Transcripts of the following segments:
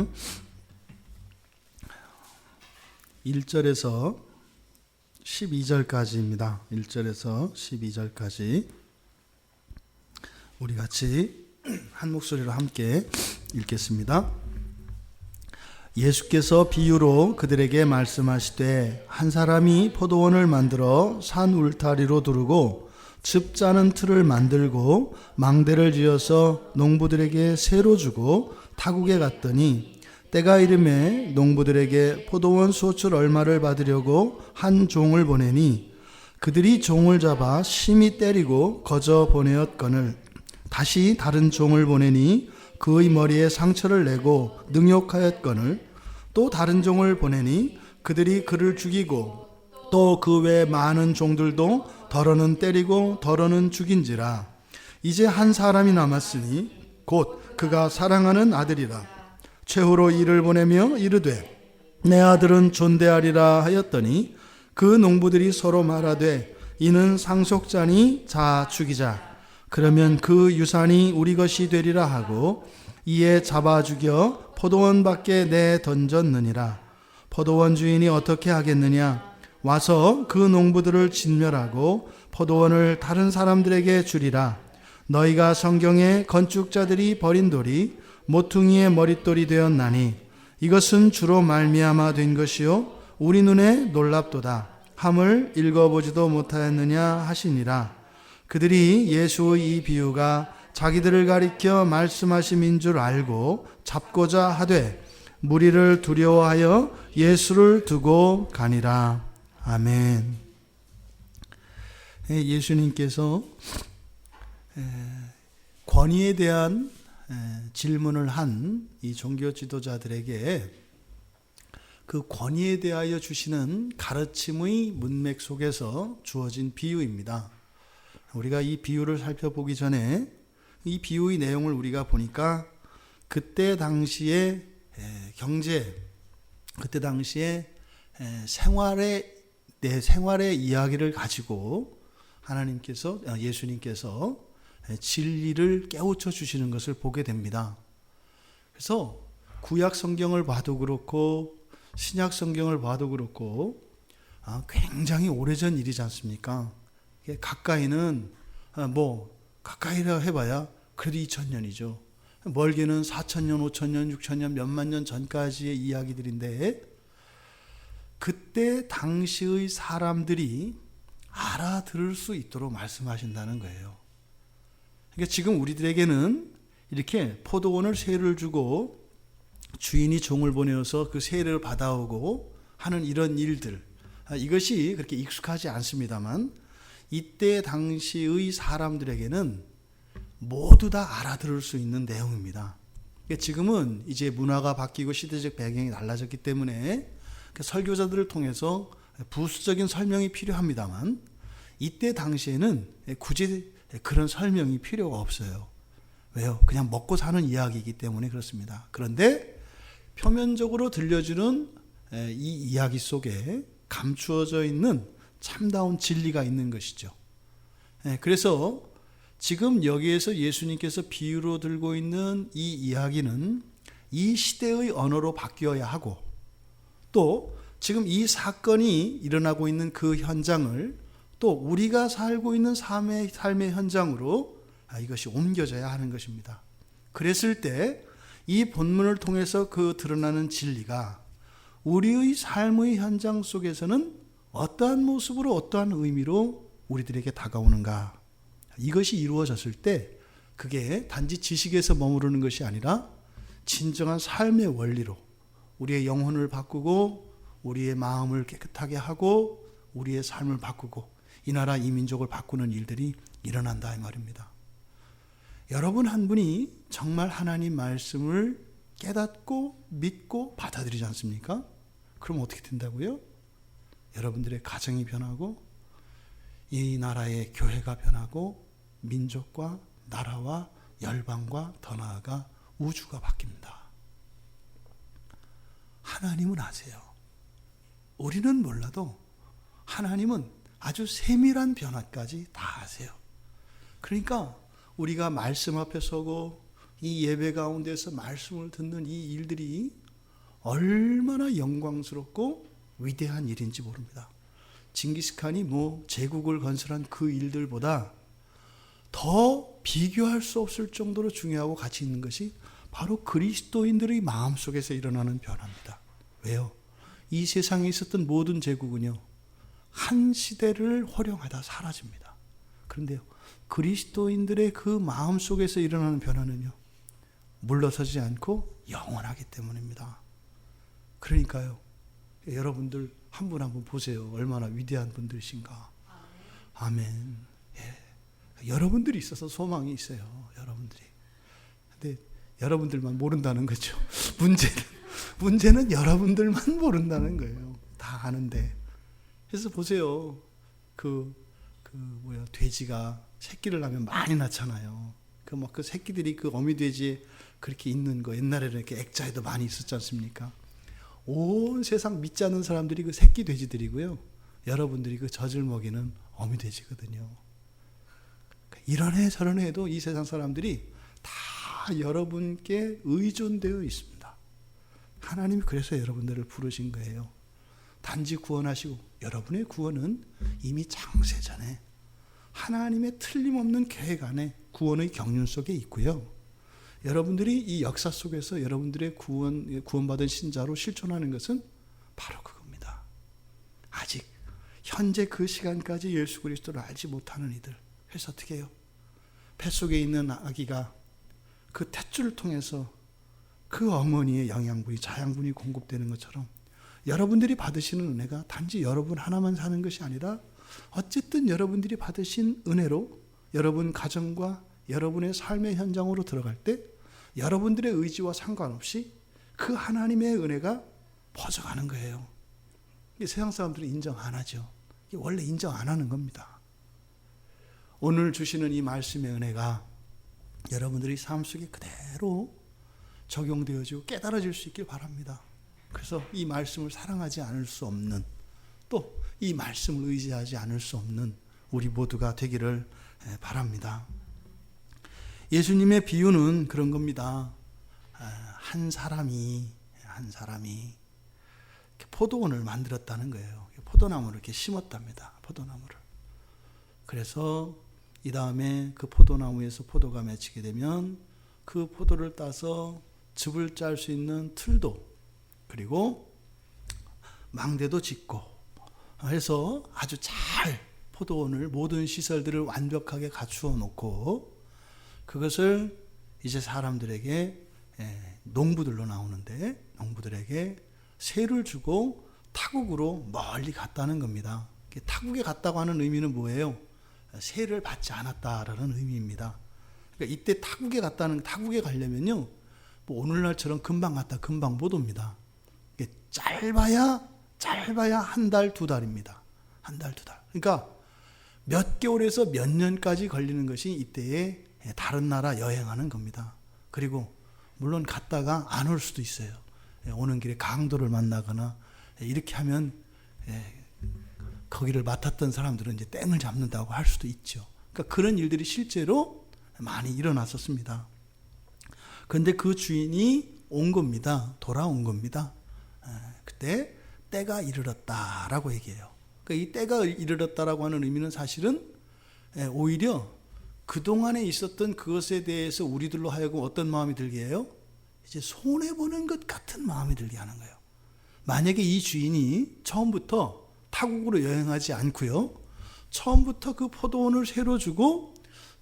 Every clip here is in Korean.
6장 1절에서 12절까지입니다. 1절에서 12절까지 우리 같이 한 목소리로 함께 읽겠습니다. 예수께서 비유로 그들에게 말씀하시되 한 사람이 포도원을 만들어 산 울타리로 두르고 즙 짜는 틀을 만들고 망대를 지어서 농부들에게 세로 주고 타국에 갔더니 때가 이르매 농부들에게 포도원 소출 얼마를 받으려고 한 종을 보내니 그들이 종을 잡아 심히 때리고 거저 보내었거늘 다시 다른 종을 보내니 그의 머리에 상처를 내고 능욕하였거늘 또 다른 종을 보내니 그들이 그를 죽이고 또 그 외 많은 종들도 더러는 때리고 더러는 죽인지라. 이제 한 사람이 남았으니 곧 그가 사랑하는 아들이라. 최후로 이를 보내며 이르되 내 아들은 존대하리라 하였더니 그 농부들이 서로 말하되 이는 상속자니 자 죽이자. 그러면 그 유산이 우리 것이 되리라 하고 이에 잡아 죽여 포도원 밖에 내 던졌느니라. 포도원 주인이 어떻게 하겠느냐? 와서 그 농부들을 진멸하고 포도원을 다른 사람들에게 주리라. 너희가 성경에 건축자들이 버린 돌이 모퉁이의 머릿돌이 되었나니 이것은 주로 말미암아 된 것이요 우리 눈에 놀랍도다 함을 읽어보지도 못하였느냐 하시니라. 그들이 예수의 이 비유가 자기들을 가리켜 말씀하심인 줄 알고 잡고자 하되 무리를 두려워하여 예수를 두고 가니라. 아멘. 예수님께서 권위에 대한 질문을 한 이 종교 지도자들에게 그 권위에 대하여 주시는 가르침의 문맥 속에서 주어진 비유입니다. 우리가 이 비유를 살펴보기 전에 이 비유의 내용을 우리가 보니까 그때 당시에 경제, 그때 당시에 내 생활의 이야기를 가지고 하나님께서, 예수님께서 진리를 깨우쳐 주시는 것을 보게 됩니다. 그래서 구약 성경을 봐도 그렇고 신약 성경을 봐도 그렇고 굉장히 오래전 일이지 않습니까? 가까이는 가까이라 해봐야 그래도 2000년이죠. 멀게는 4000년, 5000년, 6000년, 몇만 년 전까지의 이야기들인데 그때 당시의 사람들이 알아들을 수 있도록 말씀하신다는 거예요. 그러니까 지금 우리들에게는 이렇게 포도원을 세를 주고 주인이 종을 보내어서 그 세를 받아오고 하는 이런 일들, 이것이 그렇게 익숙하지 않습니다만 이때 당시의 사람들에게는 모두 다 알아들을 수 있는 내용입니다. 그러니까 지금은 이제 문화가 바뀌고 시대적 배경이 달라졌기 때문에 설교자들을 통해서 부수적인 설명이 필요합니다만 이때 당시에는 굳이 그런 설명이 필요가 없어요. 왜요? 그냥 먹고 사는 이야기이기 때문에 그렇습니다. 그런데 표면적으로 들려주는 이 이야기 속에 감추어져 있는 참다운 진리가 있는 것이죠. 그래서 지금 여기에서 예수님께서 비유로 들고 있는 이 이야기는 이 시대의 언어로 바뀌어야 하고 또 지금 이 사건이 일어나고 있는 그 현장을 또 우리가 살고 있는 삶의 현장으로 이것이 옮겨져야 하는 것입니다. 그랬을 때 이 본문을 통해서 그 드러나는 진리가 우리의 삶의 현장 속에서는 어떠한 모습으로 어떠한 의미로 우리들에게 다가오는가, 이것이 이루어졌을 때 그게 단지 지식에서 머무르는 것이 아니라 진정한 삶의 원리로 우리의 영혼을 바꾸고 우리의 마음을 깨끗하게 하고 우리의 삶을 바꾸고 이 나라 이 민족을 바꾸는 일들이 일어난다 이 말입니다. 여러분 한 분이 정말 하나님 말씀을 깨닫고 믿고 받아들이지 않습니까? 그럼 어떻게 된다고요? 여러분들의 가정이 변하고 이 나라의 교회가 변하고 민족과 나라와 열방과 더 나아가 우주가 바뀝니다. 하나님은 아세요. 우리는 몰라도 하나님은 아주 세밀한 변화까지 다 아세요. 그러니까 우리가 말씀 앞에 서고 이 예배 가운데서 말씀을 듣는 이 일들이 얼마나 영광스럽고 위대한 일인지 모릅니다. 징기스칸이 제국을 건설한 그 일들보다 더 비교할 수 없을 정도로 중요하고 가치 있는 것이 바로 그리스도인들의 마음속에서 일어나는 변화입니다. 왜요? 이 세상에 있었던 모든 제국은요, 한 시대를 호령하다 사라집니다. 그런데요, 그리스도인들의 그 마음속에서 일어나는 변화는요, 물러서지 않고 영원하기 때문입니다. 그러니까요, 여러분들 한 분 한 분 보세요. 얼마나 위대한 분들이신가. 아멘. 예. 여러분들이 있어서 소망이 있어요. 여러분들이. 근데 여러분들만 모른다는 거죠. 문제는 여러분들만 모른다는 거예요. 다 아는데. 그래서 보세요. 돼지가 새끼를 낳으면 많이 낳잖아요. 그 새끼들이 그 어미 돼지에 그렇게 있는 거, 옛날에는 이렇게 액자에도 많이 있었지 않습니까? 온 세상 믿지 않는 사람들이 그 새끼 돼지들이고요. 여러분들이 그 젖을 먹이는 어미 돼지거든요. 이런 해 저런 해도 이 세상 사람들이 다 여러분께 의존되어 있습니다. 하나님이 그래서 여러분들을 부르신 거예요. 단지 구원하시고, 여러분의 구원은 이미 창세전에 하나님의 틀림없는 계획 안에 구원의 경륜 속에 있고요. 여러분들이 이 역사 속에서 여러분들의 구원받은 신자로 실존하는 것은 바로 그겁니다. 아직 현재 그 시간까지 예수 그리스도를 알지 못하는 이들, 그래서 어떻게 해요? 뱃속에 있는 아기가 그 탯줄을 통해서 그 어머니의 영양분이, 자양분이 공급되는 것처럼 여러분들이 받으시는 은혜가 단지 여러분 하나만 사는 것이 아니라 어쨌든 여러분들이 받으신 은혜로 여러분 가정과 여러분의 삶의 현장으로 들어갈 때 여러분들의 의지와 상관없이 그 하나님의 은혜가 퍼져가는 거예요. 세상 사람들은 인정 안 하죠. 원래 인정 안 하는 겁니다. 오늘 주시는 이 말씀의 은혜가 여러분들의 삶 속에 그대로 적용되어지고 깨달아질 수 있길 바랍니다. 그래서 이 말씀을 사랑하지 않을 수 없는, 또 이 말씀을 의지하지 않을 수 없는 우리 모두가 되기를 바랍니다. 예수님의 비유는 그런 겁니다. 한 사람이 포도원을 만들었다는 거예요. 포도나무를 이렇게 심었답니다. 포도나무를. 그래서 이 다음에 그 포도나무에서 포도가 맺히게 되면 그 포도를 따서 즙을 짤 수 있는 틀도, 그리고 망대도 짓고 해서 아주 잘 포도원을, 모든 시설들을 완벽하게 갖추어 놓고 그것을 이제 사람들에게, 농부들로 나오는데 농부들에게 세를 주고 타국으로 멀리 갔다는 겁니다. 타국에 갔다고 하는 의미는 뭐예요? 세를 받지 않았다라는 의미입니다. 그러니까 이때 타국에 가려면요, 오늘날처럼 금방 갔다 금방 못 옵니다. 짧아야 한 달, 두 달입니다. 한 달, 두 달. 그러니까 몇 개월에서 몇 년까지 걸리는 것이 이때에 다른 나라 여행하는 겁니다. 그리고 물론 갔다가 안 올 수도 있어요. 오는 길에 강도를 만나거나 이렇게 하면 거기를 맡았던 사람들은 이제 땡을 잡는다고 할 수도 있죠. 그러니까 그런 일들이 실제로 많이 일어났었습니다. 그런데 그 주인이 온 겁니다. 돌아온 겁니다. 그때 때가 이르렀다라고 얘기해요. 그러니까 이 때가 이르렀다라고 하는 의미는 사실은 오히려 그동안에 있었던 그것에 대해서 우리들로 하여금 어떤 마음이 들게 해요? 이제 손해보는 것 같은 마음이 들게 하는 거예요. 만약에 이 주인이 처음부터 타국으로 여행하지 않고요, 처음부터 그 포도원을 새로 주고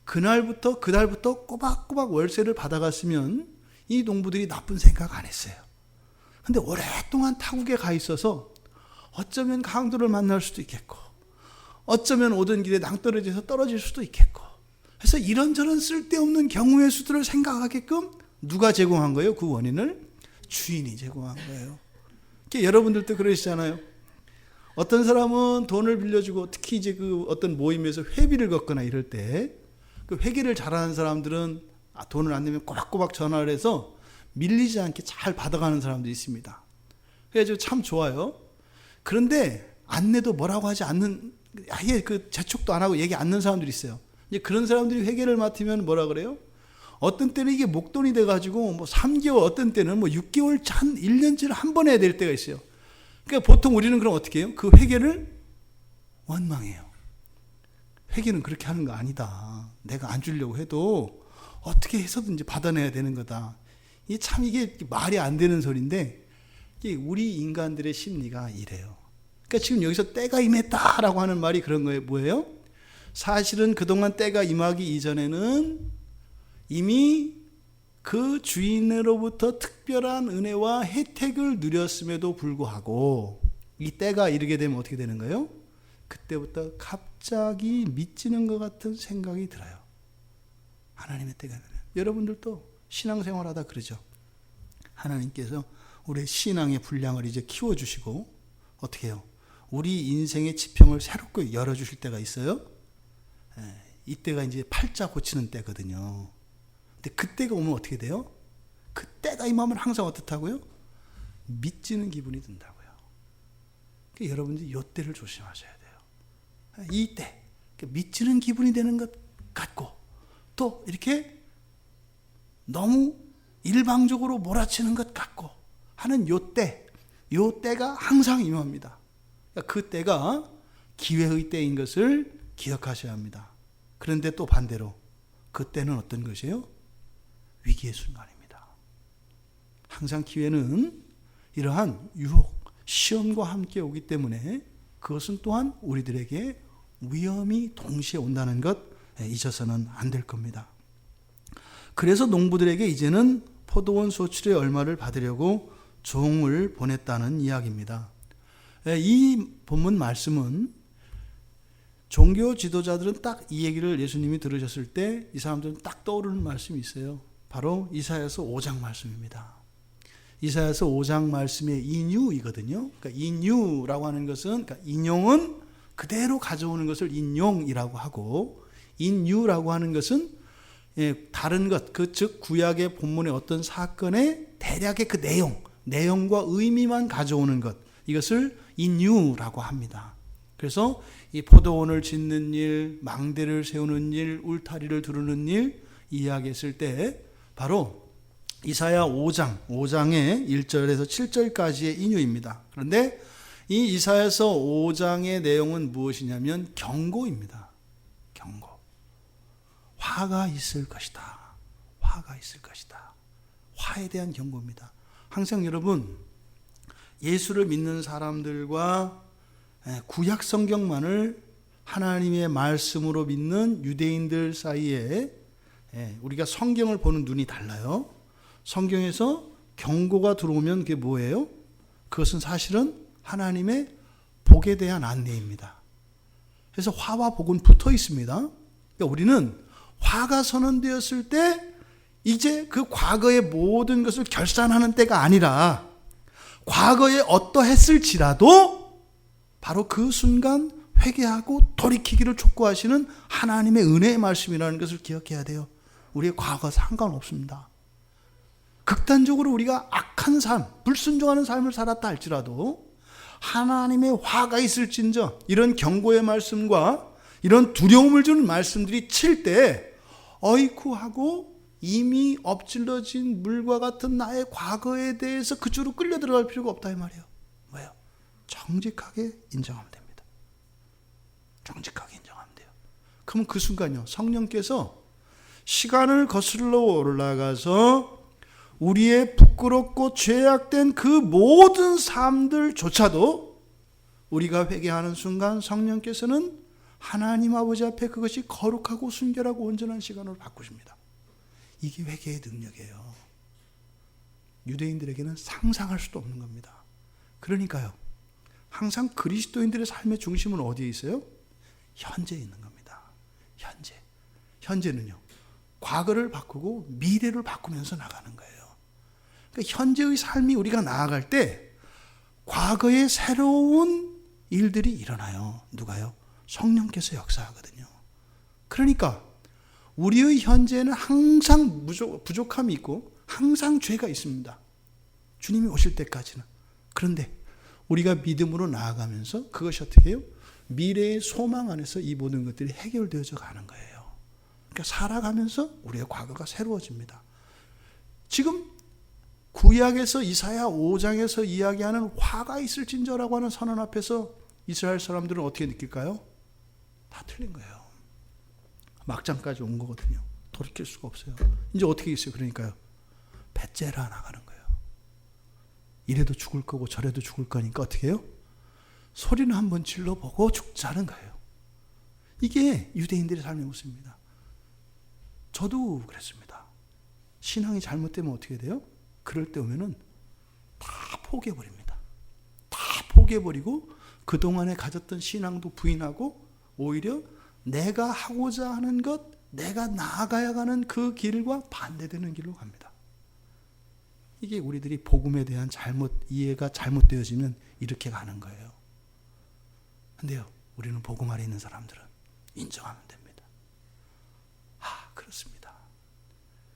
그달부터 꼬박꼬박 월세를 받아갔으면 이 농부들이 나쁜 생각 안 했어요. 근데 오랫동안 타국에 가 있어서 어쩌면 강도를 만날 수도 있겠고, 어쩌면 오던 길에 낭떠러지에서 떨어질 수도 있겠고, 그래서 이런저런 쓸데없는 경우의 수들을 생각하게끔 누가 제공한 거예요? 그 원인을 주인이 제공한 거예요. 여러분들도 그러시잖아요. 어떤 사람은 돈을 빌려주고, 특히 이제 그 어떤 모임에서 회비를 걷거나 이럴 때 그 회계를 잘하는 사람들은 돈을 안 내면 꼬박꼬박 전화를 해서 밀리지 않게 잘 받아가는 사람도 있습니다. 그래가지고 참 좋아요. 그런데 안 내도 뭐라고 하지 않는, 아예 그 재촉도 안 하고 얘기 안 하는 사람들이 있어요. 이제 그런 사람들이 회계를 맡으면 뭐라 그래요? 어떤 때는 이게 목돈이 돼가지고 뭐 3개월, 어떤 때는 뭐 6개월, 한 1년치를 한 번 해야 될 때가 있어요. 그러니까 보통 우리는 그럼 어떻게 해요? 그 회개를 원망해요. 회개는 그렇게 하는 거 아니다. 내가 안 주려고 해도 어떻게 해서든지 받아내야 되는 거다. 이게 말이 안 되는 소리인데, 이게 우리 인간들의 심리가 이래요. 그러니까 지금 여기서 때가 임했다라고 하는 말이 그런 거예요. 뭐예요? 사실은 그동안 때가 임하기 이전에는 이미 그 주인으로부터 특별한 은혜와 혜택을 누렸음에도 불구하고 이 때가 이르게 되면 어떻게 되는 거예요? 그때부터 갑자기 미치는 것 같은 생각이 들어요. 하나님의 때가 되면. 여러분들도 신앙생활하다 그러죠. 하나님께서 우리의 신앙의 분량을 이제 키워주시고 어떻게 해요? 우리 인생의 지평을 새롭게 열어주실 때가 있어요. 이때가 이제 팔자 고치는 때거든요. 근데 그때가 오면 어떻게 돼요? 그때가 임하면 항상 어떻다고요? 미치는 기분이 든다고요. 그러니까 여러분들이 이때를 조심하셔야 돼요. 이때 미치는 기분이 되는 것 같고 또 이렇게 너무 일방적으로 몰아치는 것 같고 하는 요때가 항상 임합니다. 그러니까 그 때가 기회의 때인 것을 기억하셔야 합니다. 그런데 또 반대로 그때는 어떤 것이에요? 위기의 순간입니다. 항상 기회는 이러한 유혹, 시험과 함께 오기 때문에 그것은 또한 우리들에게 위험이 동시에 온다는 것 잊어서는 안 될 겁니다. 그래서 농부들에게 이제는 포도원 소출의 얼마를 받으려고 종을 보냈다는 이야기입니다. 이 본문 말씀은 종교 지도자들은 딱 이 얘기를 예수님이 들으셨을 때 이 사람들은 딱 떠오르는 말씀이 있어요. 바로 이사야서 5장 말씀입니다. 이사야서 5장 말씀의 인유이거든요. 그러니까 인유라고 하는 것은, 그러니까 인용은 그대로 가져오는 것을 인용이라고 하고, 인유라고 하는 것은 다른 것, 즉 구약의 본문의 어떤 사건의 대략의 그 내용과 의미만 가져오는 것, 이것을 인유라고 합니다. 그래서 이 포도원을 짓는 일, 망대를 세우는 일, 울타리를 두르는 일 이야기했을 때 바로 이사야 5장의 1절에서 7절까지의 인유입니다. 그런데 이 이사야서 5장의 내용은 무엇이냐면 경고입니다. 경고. 화가 있을 것이다. 화가 있을 것이다. 화에 대한 경고입니다. 항상 여러분, 예수를 믿는 사람들과 구약 성경만을 하나님의 말씀으로 믿는 유대인들 사이에 우리가 성경을 보는 눈이 달라요. 성경에서 경고가 들어오면 그게 뭐예요? 그것은 사실은 하나님의 복에 대한 안내입니다. 그래서 화와 복은 붙어 있습니다. 그러니까 우리는 화가 선언되었을 때 이제 그 과거의 모든 것을 결산하는 때가 아니라 과거에 어떠했을지라도 바로 그 순간 회개하고 돌이키기를 촉구하시는 하나님의 은혜의 말씀이라는 것을 기억해야 돼요. 우리의 과거와 상관없습니다. 극단적으로 우리가 악한 삶, 불순종하는 삶을 살았다 할지라도 하나님의 화가 있을진저 이런 경고의 말씀과 이런 두려움을 주는 말씀들이 칠 때 어이쿠 하고 이미 엎질러진 물과 같은 나의 과거에 대해서 그쪽으로 끌려 들어갈 필요가 없다 이 말이에요. 왜요? 정직하게 인정하면 됩니다. 정직하게 인정하면 돼요. 그러면 그 순간요, 성령께서 시간을 거슬러 올라가서 우리의 부끄럽고 죄악된 그 모든 삶들조차도 우리가 회개하는 순간 성령께서는 하나님 아버지 앞에 그것이 거룩하고 순결하고 온전한 시간으로 바꾸십니다. 이게 회개의 능력이에요. 유대인들에게는 상상할 수도 없는 겁니다. 그러니까요, 항상 그리스도인들의 삶의 중심은 어디에 있어요? 현재에 있는 겁니다. 현재는요, 과거를 바꾸고 미래를 바꾸면서 나가는 거예요. 그러니까 현재의 삶이 우리가 나아갈 때 과거에 새로운 일들이 일어나요. 누가요? 성령께서 역사하거든요. 그러니까 우리의 현재는 항상 부족함이 있고 항상 죄가 있습니다. 주님이 오실 때까지는. 그런데 우리가 믿음으로 나아가면서 그것이 어떻게 해요? 미래의 소망 안에서 이 모든 것들이 해결되어져 가는 거예요. 그러니까 살아가면서 우리의 과거가 새로워집니다. 지금 구약에서 이사야 5장에서 이야기하는 화가 있을진저라고 하는 선언 앞에서 이스라엘 사람들은 어떻게 느낄까요? 다 틀린 거예요. 막장까지 온 거거든요. 돌이킬 수가 없어요. 이제 어떻게 있어요? 그러니까요. 배째라 나가는 거예요. 이래도 죽을 거고 저래도 죽을 거니까 어떻게 해요? 소리는 한번 질러보고 죽자는 거예요. 이게 유대인들의 삶의 모습입니다. 저도 그랬습니다. 신앙이 잘못되면 어떻게 돼요? 그럴 때 오면은 다 포기해버립니다. 다 포기해버리고 그동안에 가졌던 신앙도 부인하고 오히려 내가 하고자 하는 것, 내가 나아가야 하는 그 길과 반대되는 길로 갑니다. 이게 우리들이 복음에 대한 이해가 잘못되어지면 이렇게 가는 거예요. 근데요, 우리는 복음 아래 있는 사람들은 인정하면 됩니다. 그렇습니다.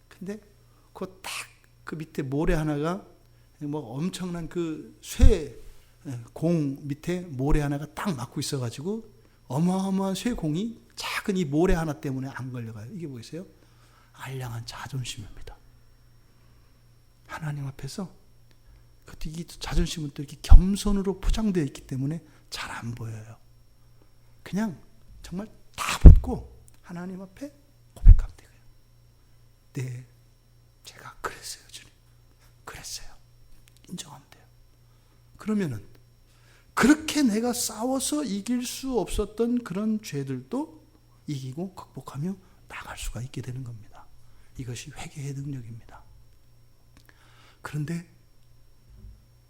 근데 그 밑에 모래 하나가 엄청난 그 쇠공 밑에 모래 하나가 딱 막고 있어가지고 어마어마한 쇠공이 작은 이 모래 하나 때문에 안 걸려가요. 이게 뭐겠어요? 알량한 자존심입니다. 하나님 앞에서 이 자존심은 또 이렇게 겸손으로 포장되어 있기 때문에 잘 안 보여요. 그냥 정말 다 벗고 하나님 앞에 고백하면 돼요. 네, 제가 그랬어요, 주님. 그랬어요. 인정하면 돼요. 그러면은 그렇게 내가 싸워서 이길 수 없었던 그런 죄들도 이기고 극복하며 나갈 수가 있게 되는 겁니다. 이것이 회개의 능력입니다. 그런데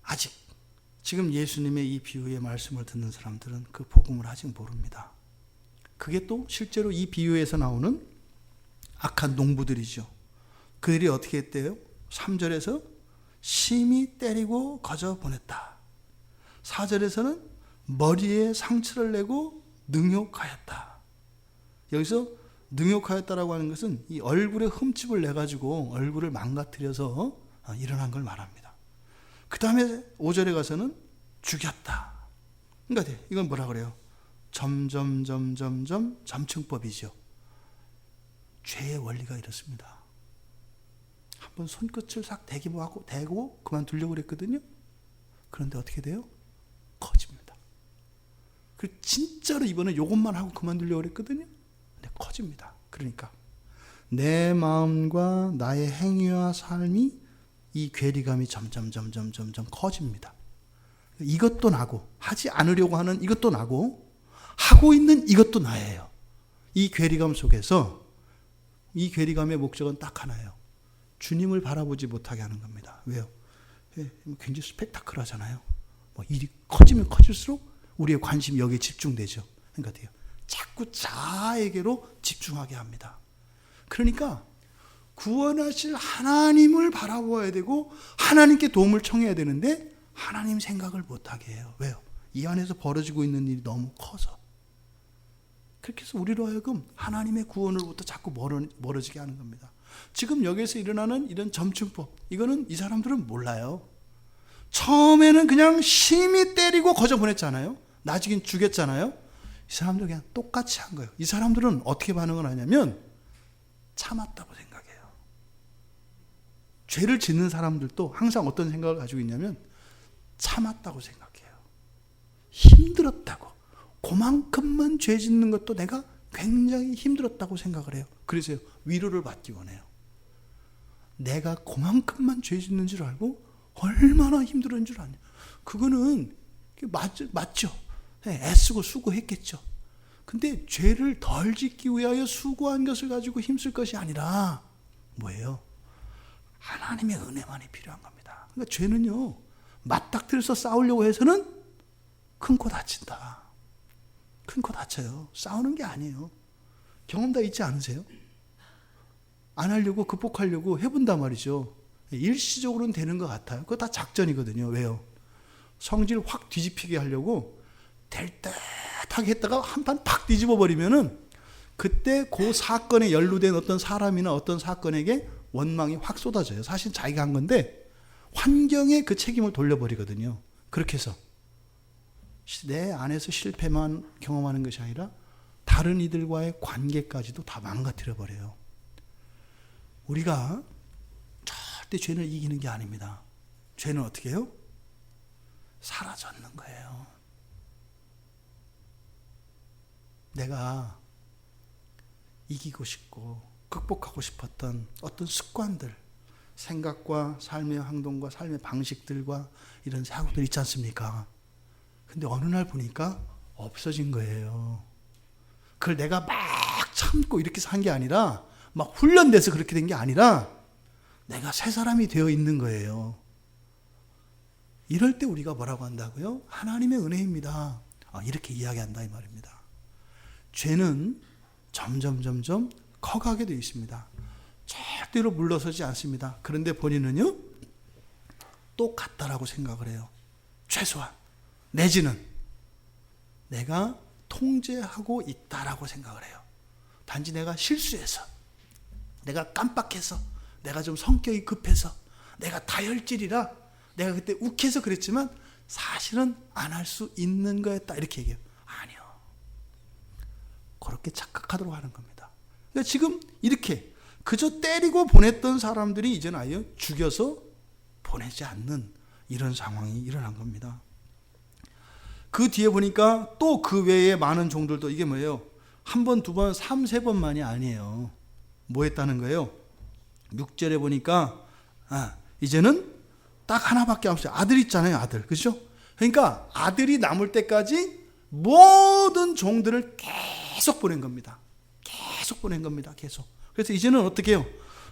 아직 지금 예수님의 이 비유의 말씀을 듣는 사람들은 그 복음을 아직 모릅니다. 그게 또 실제로 이 비유에서 나오는 악한 농부들이죠. 그들이 어떻게 했대요? 3절에서 심히 때리고 거저 보냈다. 4절에서는 머리에 상처를 내고 능욕하였다. 여기서 능욕하였다라고 하는 것은 이 얼굴에 흠집을 내가지고 얼굴을 망가뜨려서 일어난 걸 말합니다. 그 다음에 5절에 가서는 죽였다. 그러니까 이건 뭐라 그래요? 점층법이죠. 죄의 원리가 이렇습니다. 한번 손끝을 싹 대고 그만 두려고 그랬거든요. 그런데 어떻게 돼요? 커집니다. 그 진짜로 이번에 이것만 하고 그만두려고 그랬거든요. 근데 커집니다. 그러니까 내 마음과 나의 행위와 삶이 이 괴리감이 점점 커집니다. 이것도 나고 하지 않으려고 하는 이것도 나고 하고 있는 이것도 나예요. 이 괴리감 속에서 이 괴리감의 목적은 딱 하나예요. 주님을 바라보지 못하게 하는 겁니다. 왜요? 굉장히 스펙타클하잖아요. 일이 커지면 커질수록 우리의 관심이 여기에 집중되죠. 그러니까 돼요. 자꾸 자아에게로 집중하게 합니다. 그러니까 구원하실 하나님을 바라보아야 되고 하나님께 도움을 청해야 되는데 하나님 생각을 못하게 해요. 왜요? 이 안에서 벌어지고 있는 일이 너무 커서. 그렇게 해서 우리로 하여금 하나님의 구원으로부터 자꾸 멀어지게 하는 겁니다. 지금 여기서 일어나는 이런 점층법, 이거는 이 사람들은 몰라요. 처음에는 그냥 심히 때리고 거저 보냈잖아요. 나중엔 죽였잖아요. 이 사람들 그냥 똑같이 한 거예요. 이 사람들은 어떻게 반응을 하냐면 참았다고 생각해요. 죄를 짓는 사람들도 항상 어떤 생각을 가지고 있냐면 참았다고 생각해요. 힘들었다고. 그만큼만 죄 짓는 것도 내가 굉장히 힘들었다고 생각을 해요. 그래서 위로를 받기 원해요. 내가 그만큼만 죄 짓는 줄 알고 얼마나 힘들었는 줄 아냐. 그거는 맞죠. 애쓰고 수고했겠죠. 근데 죄를 덜 짓기 위하여 수고한 것을 가지고 힘쓸 것이 아니라 뭐예요? 하나님의 은혜만이 필요한 겁니다. 그러니까 죄는요, 맞닥뜨려서 싸우려고 해서는 큰 코 다친다. 큰 코 다쳐요. 싸우는 게 아니에요. 경험 다 있지 않으세요? 안 하려고 극복하려고 해본단 말이죠. 일시적으로는 되는 것 같아요. 그거 다 작전이거든요. 왜요? 성질 확 뒤집히게 하려고 될 듯하게 했다가 한판 팍 뒤집어 버리면은 그때 그 사건에 연루된 어떤 사람이나 어떤 사건에게 원망이 확 쏟아져요. 사실 자기가 한 건데 환경에 그 책임을 돌려버리거든요. 그렇게 해서 내 안에서 실패만 경험하는 것이 아니라 다른 이들과의 관계까지도 다 망가뜨려 버려요. 우리가 절대 죄를 이기는 게 아닙니다. 죄는 어떻게 해요? 사라졌는 거예요. 내가 이기고 싶고 극복하고 싶었던 어떤 습관들, 생각과 삶의 행동과 삶의 방식들과 이런 사고들 있지 않습니까? 근데 어느 날 보니까 없어진 거예요. 그걸 내가 막 참고 이렇게 산 게 아니라, 막 훈련돼서 그렇게 된 게 아니라 내가 새 사람이 되어 있는 거예요. 이럴 때 우리가 뭐라고 한다고요? 하나님의 은혜입니다. 이렇게 이야기한다 이 말입니다. 죄는 점점 커가게 되어 있습니다. 절대로 물러서지 않습니다. 그런데 본인은요, 똑같다라고 생각을 해요. 최소한. 내지는 내가 통제하고 있다라고 생각을 해요. 단지 내가 실수해서, 내가 깜빡해서, 내가 좀 성격이 급해서, 내가 다혈질이라 내가 그때 욱해서 그랬지만 사실은 안 할 수 있는 거였다 이렇게 얘기해요. 아니요. 그렇게 착각하도록 하는 겁니다. 그러니까 지금 이렇게 그저 때리고 보냈던 사람들이 이제는 아예 죽여서 보내지 않는 이런 상황이 일어난 겁니다. 그 뒤에 보니까 또 그 외에 많은 종들도 이게 뭐예요? 한 번, 두 번, 3, 4번만이 아니에요. 뭐 했다는 거예요? 6절에 보니까 이제는 딱 하나밖에 없어요. 아들 있잖아요. 아들. 그렇죠? 그러니까 아들이 남을 때까지 모든 종들을 계속 보낸 겁니다. 계속 보낸 겁니다. 계속. 그래서 이제는 어떻게 해요?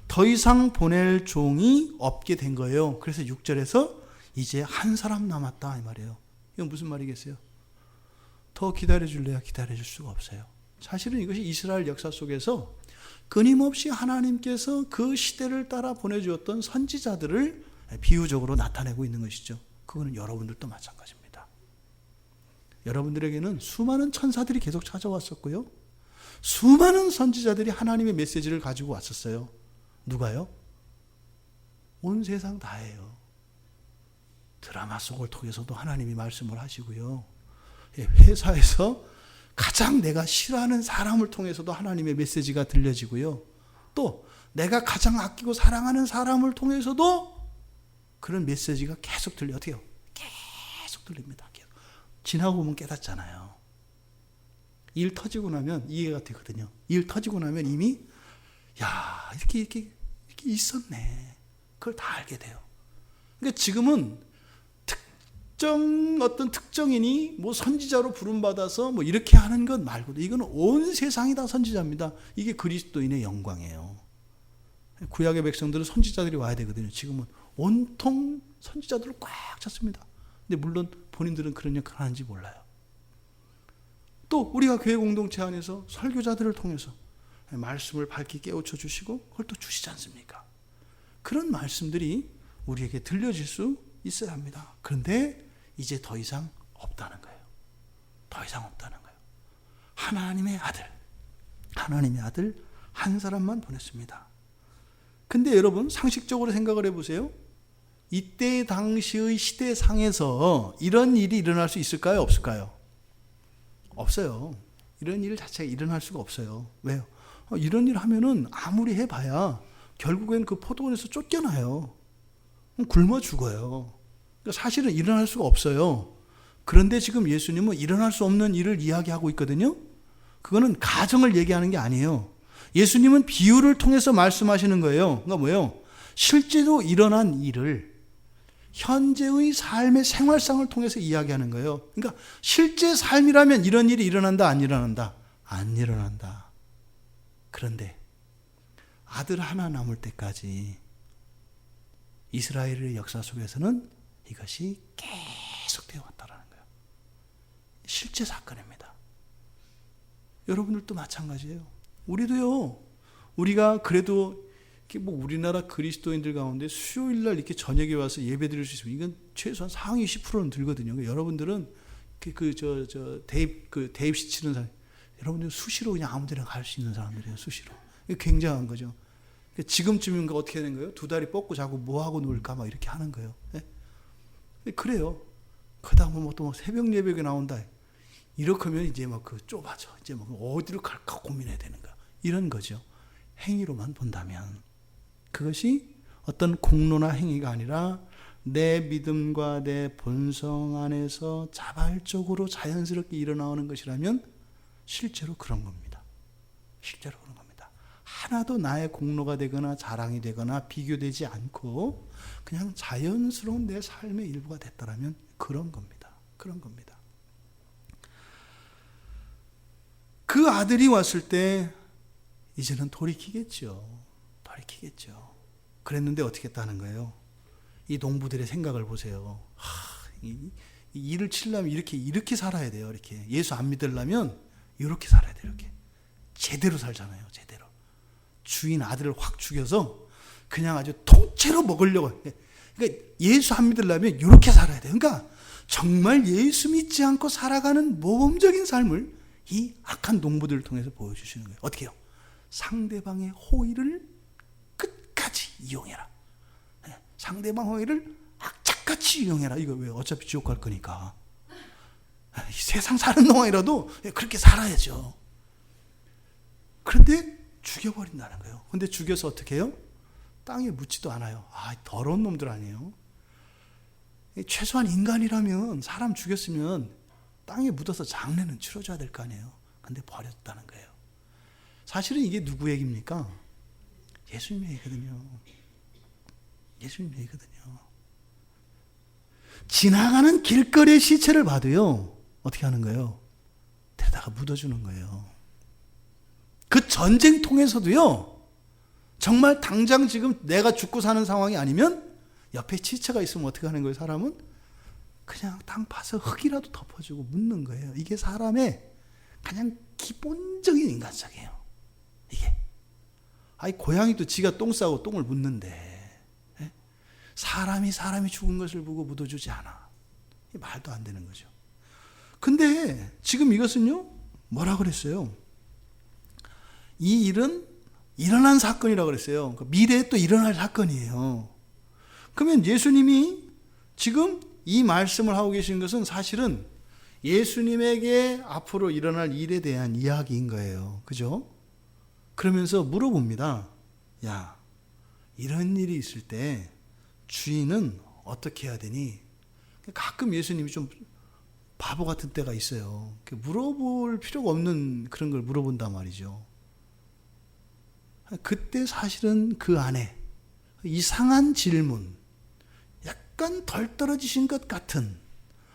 더 이상 보낼 종이 없게 된 거예요. 그래서 6절에서 이제 한 사람 남았다 이 말이에요. 이건 무슨 말이겠어요? 더 기다려줄래야 기다려줄 수가 없어요. 사실은 이것이 이스라엘 역사 속에서 끊임없이 하나님께서 그 시대를 따라 보내주었던 선지자들을 비유적으로 나타내고 있는 것이죠. 그거는 여러분들도 마찬가지입니다. 여러분들에게는 수많은 천사들이 계속 찾아왔었고요. 수많은 선지자들이 하나님의 메시지를 가지고 왔었어요. 누가요? 온 세상 다예요. 드라마 속을 통해서도 하나님이 말씀을 하시고요. 회사에서 가장 내가 싫어하는 사람을 통해서도 하나님의 메시지가 들려지고요. 또 내가 가장 아끼고 사랑하는 사람을 통해서도 그런 메시지가 계속 들려요. 어떻게 해요? 계속 들립니다. 지나고 보면 깨닫잖아요. 일 터지고 나면 이해가 되거든요. 일 터지고 나면 이미 이렇게 있었네. 그걸 다 알게 돼요. 그러니까 지금은 어떤 특정인이 뭐 선지자로 부름받아서 뭐 이렇게 하는 것 말고도 이거는 온 세상이 다 선지자입니다. 이게 그리스도인의 영광이에요. 구약의 백성들은 선지자들이 와야 되거든요. 지금은 온통 선지자들로 꽉 찼습니다. 근데 물론 본인들은 그런 역할을 하는지 몰라요. 또 우리가 교회 공동체 안에서 설교자들을 통해서 말씀을 밝게 깨우쳐 주시고 그걸 또 주시지 않습니까? 그런 말씀들이 우리에게 들려질 수 있어야 합니다. 그런데 이제 더 이상 없다는 거예요. 더 이상 없다는 거예요. 하나님의 아들 한 사람만 보냈습니다. 근데 여러분 상식적으로 생각을 해보세요. 이때 당시의 시대상에서 이런 일이 일어날 수 있을까요? 없을까요? 없어요. 이런 일 자체가 일어날 수가 없어요. 왜요? 이런 일 하면은 아무리 해봐야 결국엔 그 포도원에서 쫓겨나요. 굶어 죽어요. 그러니까 사실은 일어날 수가 없어요. 그런데 지금 예수님은 일어날 수 없는 일을 이야기하고 있거든요. 그거는 가정을 얘기하는 게 아니에요. 예수님은 비유를 통해서 말씀하시는 거예요. 그러니까 뭐예요? 실제로 일어난 일을 현재의 삶의 생활상을 통해서 이야기하는 거예요. 그러니까 실제 삶이라면 이런 일이 일어난다, 안 일어난다? 안 일어난다. 그런데 아들 하나 남을 때까지 이스라엘의 역사 속에서는 이것이 계속되어 왔다는 거예요. 실제 사건입니다. 여러분들도 마찬가지예요. 우리도요. 우리가 그래도 뭐 우리나라 그리스도인들 가운데 수요일 날 이렇게 저녁에 와서 예배 드릴 수 있으면 이건 최소한 상위 10%는 들거든요. 그러니까 여러분들은 대입시 치는 사람, 여러분들 수시로 그냥 아무데나 갈 수 있는 사람들이에요. 수시로. 이거 굉장한 거죠. 그러니까 지금쯤인가 어떻게 되는 거예요? 두 다리 뻗고 자고 뭐 하고 놀까 막 이렇게 하는 거예요. 네? 그래요. 그러다 보면 또 새벽 예배가 나온다. 이렇게 하면 이제 막 그 좁아져. 이제 막 어디로 갈까 고민해야 되는가. 이런 거죠. 행위로만 본다면. 그것이 어떤 공로나 행위가 아니라 내 믿음과 내 본성 안에서 자발적으로 자연스럽게 일어나오는 것이라면 실제로 그런 겁니다. 실제로 그런 겁니다. 하나도 나의 공로가 되거나 자랑이 되거나 비교되지 않고 그냥 자연스러운 내 삶의 일부가 됐다라면 그런 겁니다. 그런 겁니다. 그 아들이 왔을 때 이제는 돌이키겠죠. 돌이키겠죠. 그랬는데 어떻게 했다는 거예요? 이 농부들의 생각을 보세요. 이 일을 치려면 이렇게 살아야 돼요. 이렇게 예수 안 믿으려면 이렇게 살아야 돼요. 이렇게 제대로 살잖아요. 제대로 주인 아들을 확 죽여서 그냥 아주 통째로 먹으려고. 그러니까 예수 안 믿으려면 이렇게 살아야 돼요. 그러니까 정말 예수 믿지 않고 살아가는 모범적인 삶을 이 악한 농부들을 통해서 보여주시는 거예요. 어떻게 해요? 상대방의 호의를 끝까지 이용해라. 상대방 호의를 악착같이 이용해라. 이거 왜? 어차피 지옥 갈 거니까. 세상 사는 동안이라도 그렇게 살아야죠. 그런데 죽여버린다는 거예요. 근데 죽여서 어떻게 해요? 땅에 묻지도 않아요. 더러운 놈들 아니에요? 최소한 인간이라면 사람 죽였으면 땅에 묻어서 장례는 치러줘야 될 거 아니에요. 근데 버렸다는 거예요. 사실은 이게 누구 얘기입니까? 예수님 얘기거든요. 예수님 얘기거든요. 지나가는 길거리의 시체를 봐도요, 어떻게 하는 거예요? 데다가 묻어주는 거예요. 그 전쟁통에서도요, 정말 당장 지금 내가 죽고 사는 상황이 아니면 옆에 시체가 있으면 어떻게 하는 거예요, 사람은? 그냥 땅 파서 흙이라도 덮어주고 묻는 거예요. 이게 사람의 가장 기본적인 인간성이에요. 이게. 고양이도 지가 똥 싸고 똥을 묻는데 사람이 죽은 것을 보고 묻어주지 않아. 말도 안 되는 거죠. 근데 지금 이것은요, 뭐라 그랬어요? 이 일은 일어난 사건이라고 그랬어요. 미래에 또 일어날 사건이에요. 그러면 예수님이 지금 이 말씀을 하고 계신 것은 사실은 예수님에게 앞으로 일어날 일에 대한 이야기인 거예요. 그죠? 그러면서 물어봅니다. 야, 이런 일이 있을 때 주인은 어떻게 해야 되니? 가끔 예수님이 좀 바보 같은 때가 있어요. 물어볼 필요가 없는 그런 걸 물어본단 말이죠. 그때 사실은 그 안에 이상한 질문, 약간 덜 떨어지신 것 같은,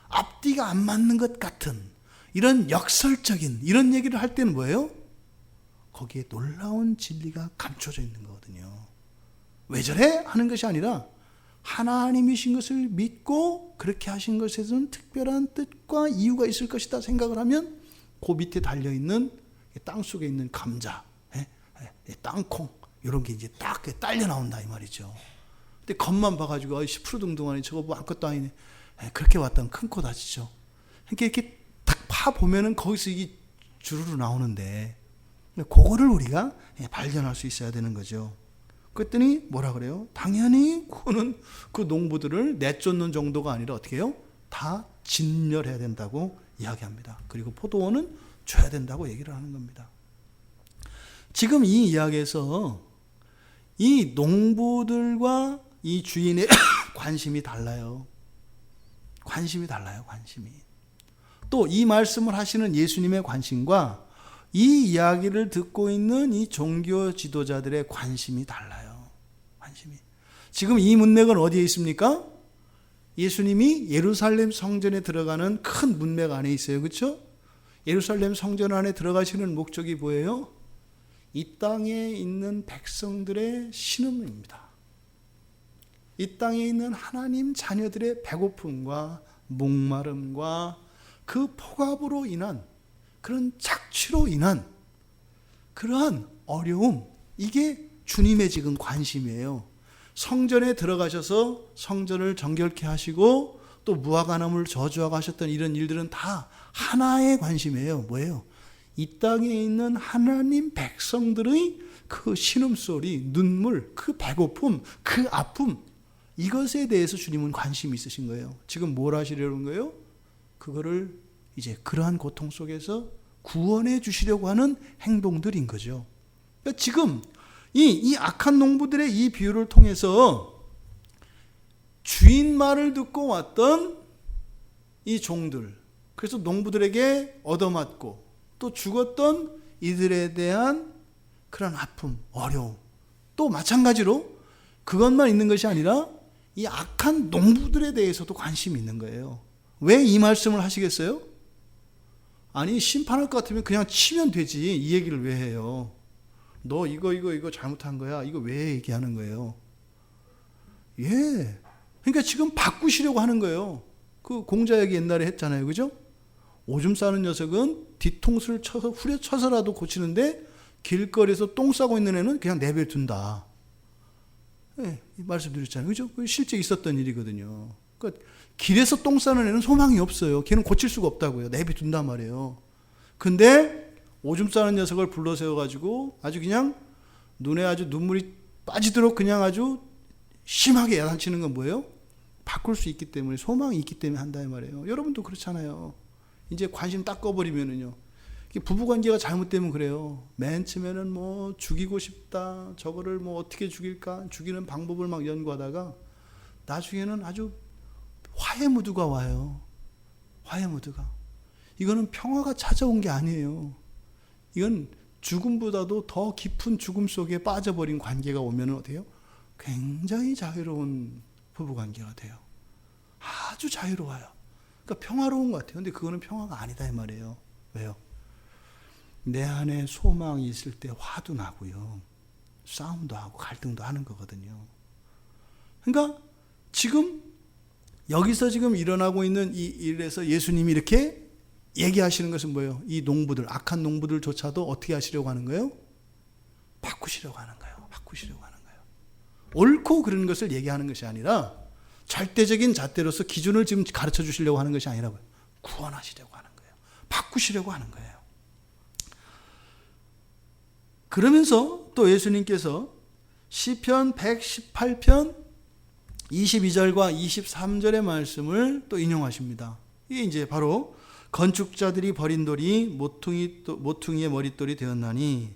앞뒤가 안 맞는 것 같은 이런 역설적인 이런 얘기를 할 때는 뭐예요? 거기에 놀라운 진리가 감춰져 있는 거거든요. 왜 저래? 하는 것이 아니라 하나님이신 것을 믿고 그렇게 하신 것에서는 특별한 뜻과 이유가 있을 것이다 생각을 하면 그 밑에 달려있는 땅속에 있는 감자, 땅콩 이런 게 이제 딱 딸려 나온다 이 말이죠. 근데 겉만 봐가지고 시푸르둥둥하니 저거 뭐 아무것도 아니네. 그렇게 왔다면 큰 코 다치죠. 그러니까 이렇게 딱 파보면은 거기서 이게 주르르 나오는데 그거를 우리가 발견할 수 있어야 되는 거죠. 그랬더니 뭐라 그래요? 당연히 그거는 그 농부들을 내쫓는 정도가 아니라 어떻게 해요? 다 진멸해야 된다고 이야기합니다. 그리고 포도원은 줘야 된다고 얘기를 하는 겁니다. 지금 이 이야기에서 이 농부들과 이 주인의 관심이 달라요. 관심이 달라요. 관심이. 또 이 말씀을 하시는 예수님의 관심과 이 이야기를 듣고 있는 이 종교 지도자들의 관심이 달라요. 관심이. 지금 이 문맥은 어디에 있습니까? 예수님이 예루살렘 성전에 들어가는 큰 문맥 안에 있어요. 그렇죠? 예루살렘 성전 안에 들어가시는 목적이 뭐예요? 이 땅에 있는 백성들의 신음입니다. 이 땅에 있는 하나님 자녀들의 배고픔과 목마름과 그 폭압으로 인한 그런 착취로 인한 그러한 어려움, 이게 주님의 지금 관심이에요. 성전에 들어가셔서 성전을 정결케 하시고 또 무화과나무를 저주하고 하셨던 이런 일들은 다 하나의 관심이에요. 뭐예요? 이 땅에 있는 하나님 백성들의 그 신음소리, 눈물, 그 배고픔, 그 아픔, 이것에 대해서 주님은 관심이 있으신 거예요. 지금 뭘 하시려는 거예요? 그거를 이제 그러한 고통 속에서 구원해 주시려고 하는 행동들인 거죠. 그러니까 지금 이 악한 농부들의 이 비유를 통해서 주인 말을 듣고 왔던 이 종들, 그래서 농부들에게 얻어맞고 또 죽었던 이들에 대한 그런 아픔, 어려움, 또 마찬가지로 그것만 있는 것이 아니라 이 악한 농부들에 대해서도 관심이 있는 거예요. 왜 이 말씀을 하시겠어요? 아니, 심판할 것 같으면 그냥 치면 되지. 이 얘기를 왜 해요? 너 이거 잘못한 거야. 이거 왜 얘기하는 거예요? 예. 그러니까 지금 바꾸시려고 하는 거예요. 그 공자 얘기 옛날에 했잖아요. 그죠? 오줌 싸는 녀석은 뒤통수를 쳐서 후려쳐서라도 고치는데 길거리에서 똥 싸고 있는 애는 그냥 내버려둔다. 예, 말씀드렸잖아요. 그죠? 실제 있었던 일이거든요. 그러니까 길에서 똥 싸는 애는 소망이 없어요. 걔는 고칠 수가 없다고요. 내버려둔단 말이에요. 근데 오줌 싸는 녀석을 불러세워가지고 아주 그냥 눈에 아주 눈물이 빠지도록 그냥 아주 심하게 야단치는 건 뭐예요? 바꿀 수 있기 때문에, 소망이 있기 때문에 한다 이 말이에요. 여러분도 그렇잖아요. 이제 관심 딱 꺼버리면은요. 부부관계가 잘못되면 그래요. 맨 처음에는 뭐 죽이고 싶다. 저거를 뭐 어떻게 죽일까? 죽이는 방법을 막 연구하다가 나중에는 아주 화해 무드가 와요. 화해 무드가. 이거는 평화가 찾아온 게 아니에요. 이건 죽음보다도 더 깊은 죽음 속에 빠져버린 관계가 오면 어때요? 굉장히 자유로운 부부관계가 돼요. 아주 자유로워요. 그러니까 평화로운 것 같아요. 근데 그거는 평화가 아니다 이 말이에요. 왜요? 내 안에 소망이 있을 때 화도 나고요. 싸움도 하고 갈등도 하는 거거든요. 그러니까 지금 여기서 지금 일어나고 있는 이 일에서 예수님이 이렇게 얘기하시는 것은 뭐예요? 이 농부들, 악한 농부들조차도 어떻게 하시려고 하는 거예요? 바꾸시려고 하는 거예요. 바꾸시려고 하는 거예요. 옳고 그런 것을 얘기하는 것이 아니라 절대적인 잣대로서 기준을 지금 가르쳐 주시려고 하는 것이 아니라 구원하시려고 하는 거예요. 바꾸시려고 하는 거예요. 그러면서 또 예수님께서 시편 118편 22절과 23절의 말씀을 또 인용하십니다. 이게 이제 바로 건축자들이 버린 돌이 모퉁이의 머릿돌이 되었나니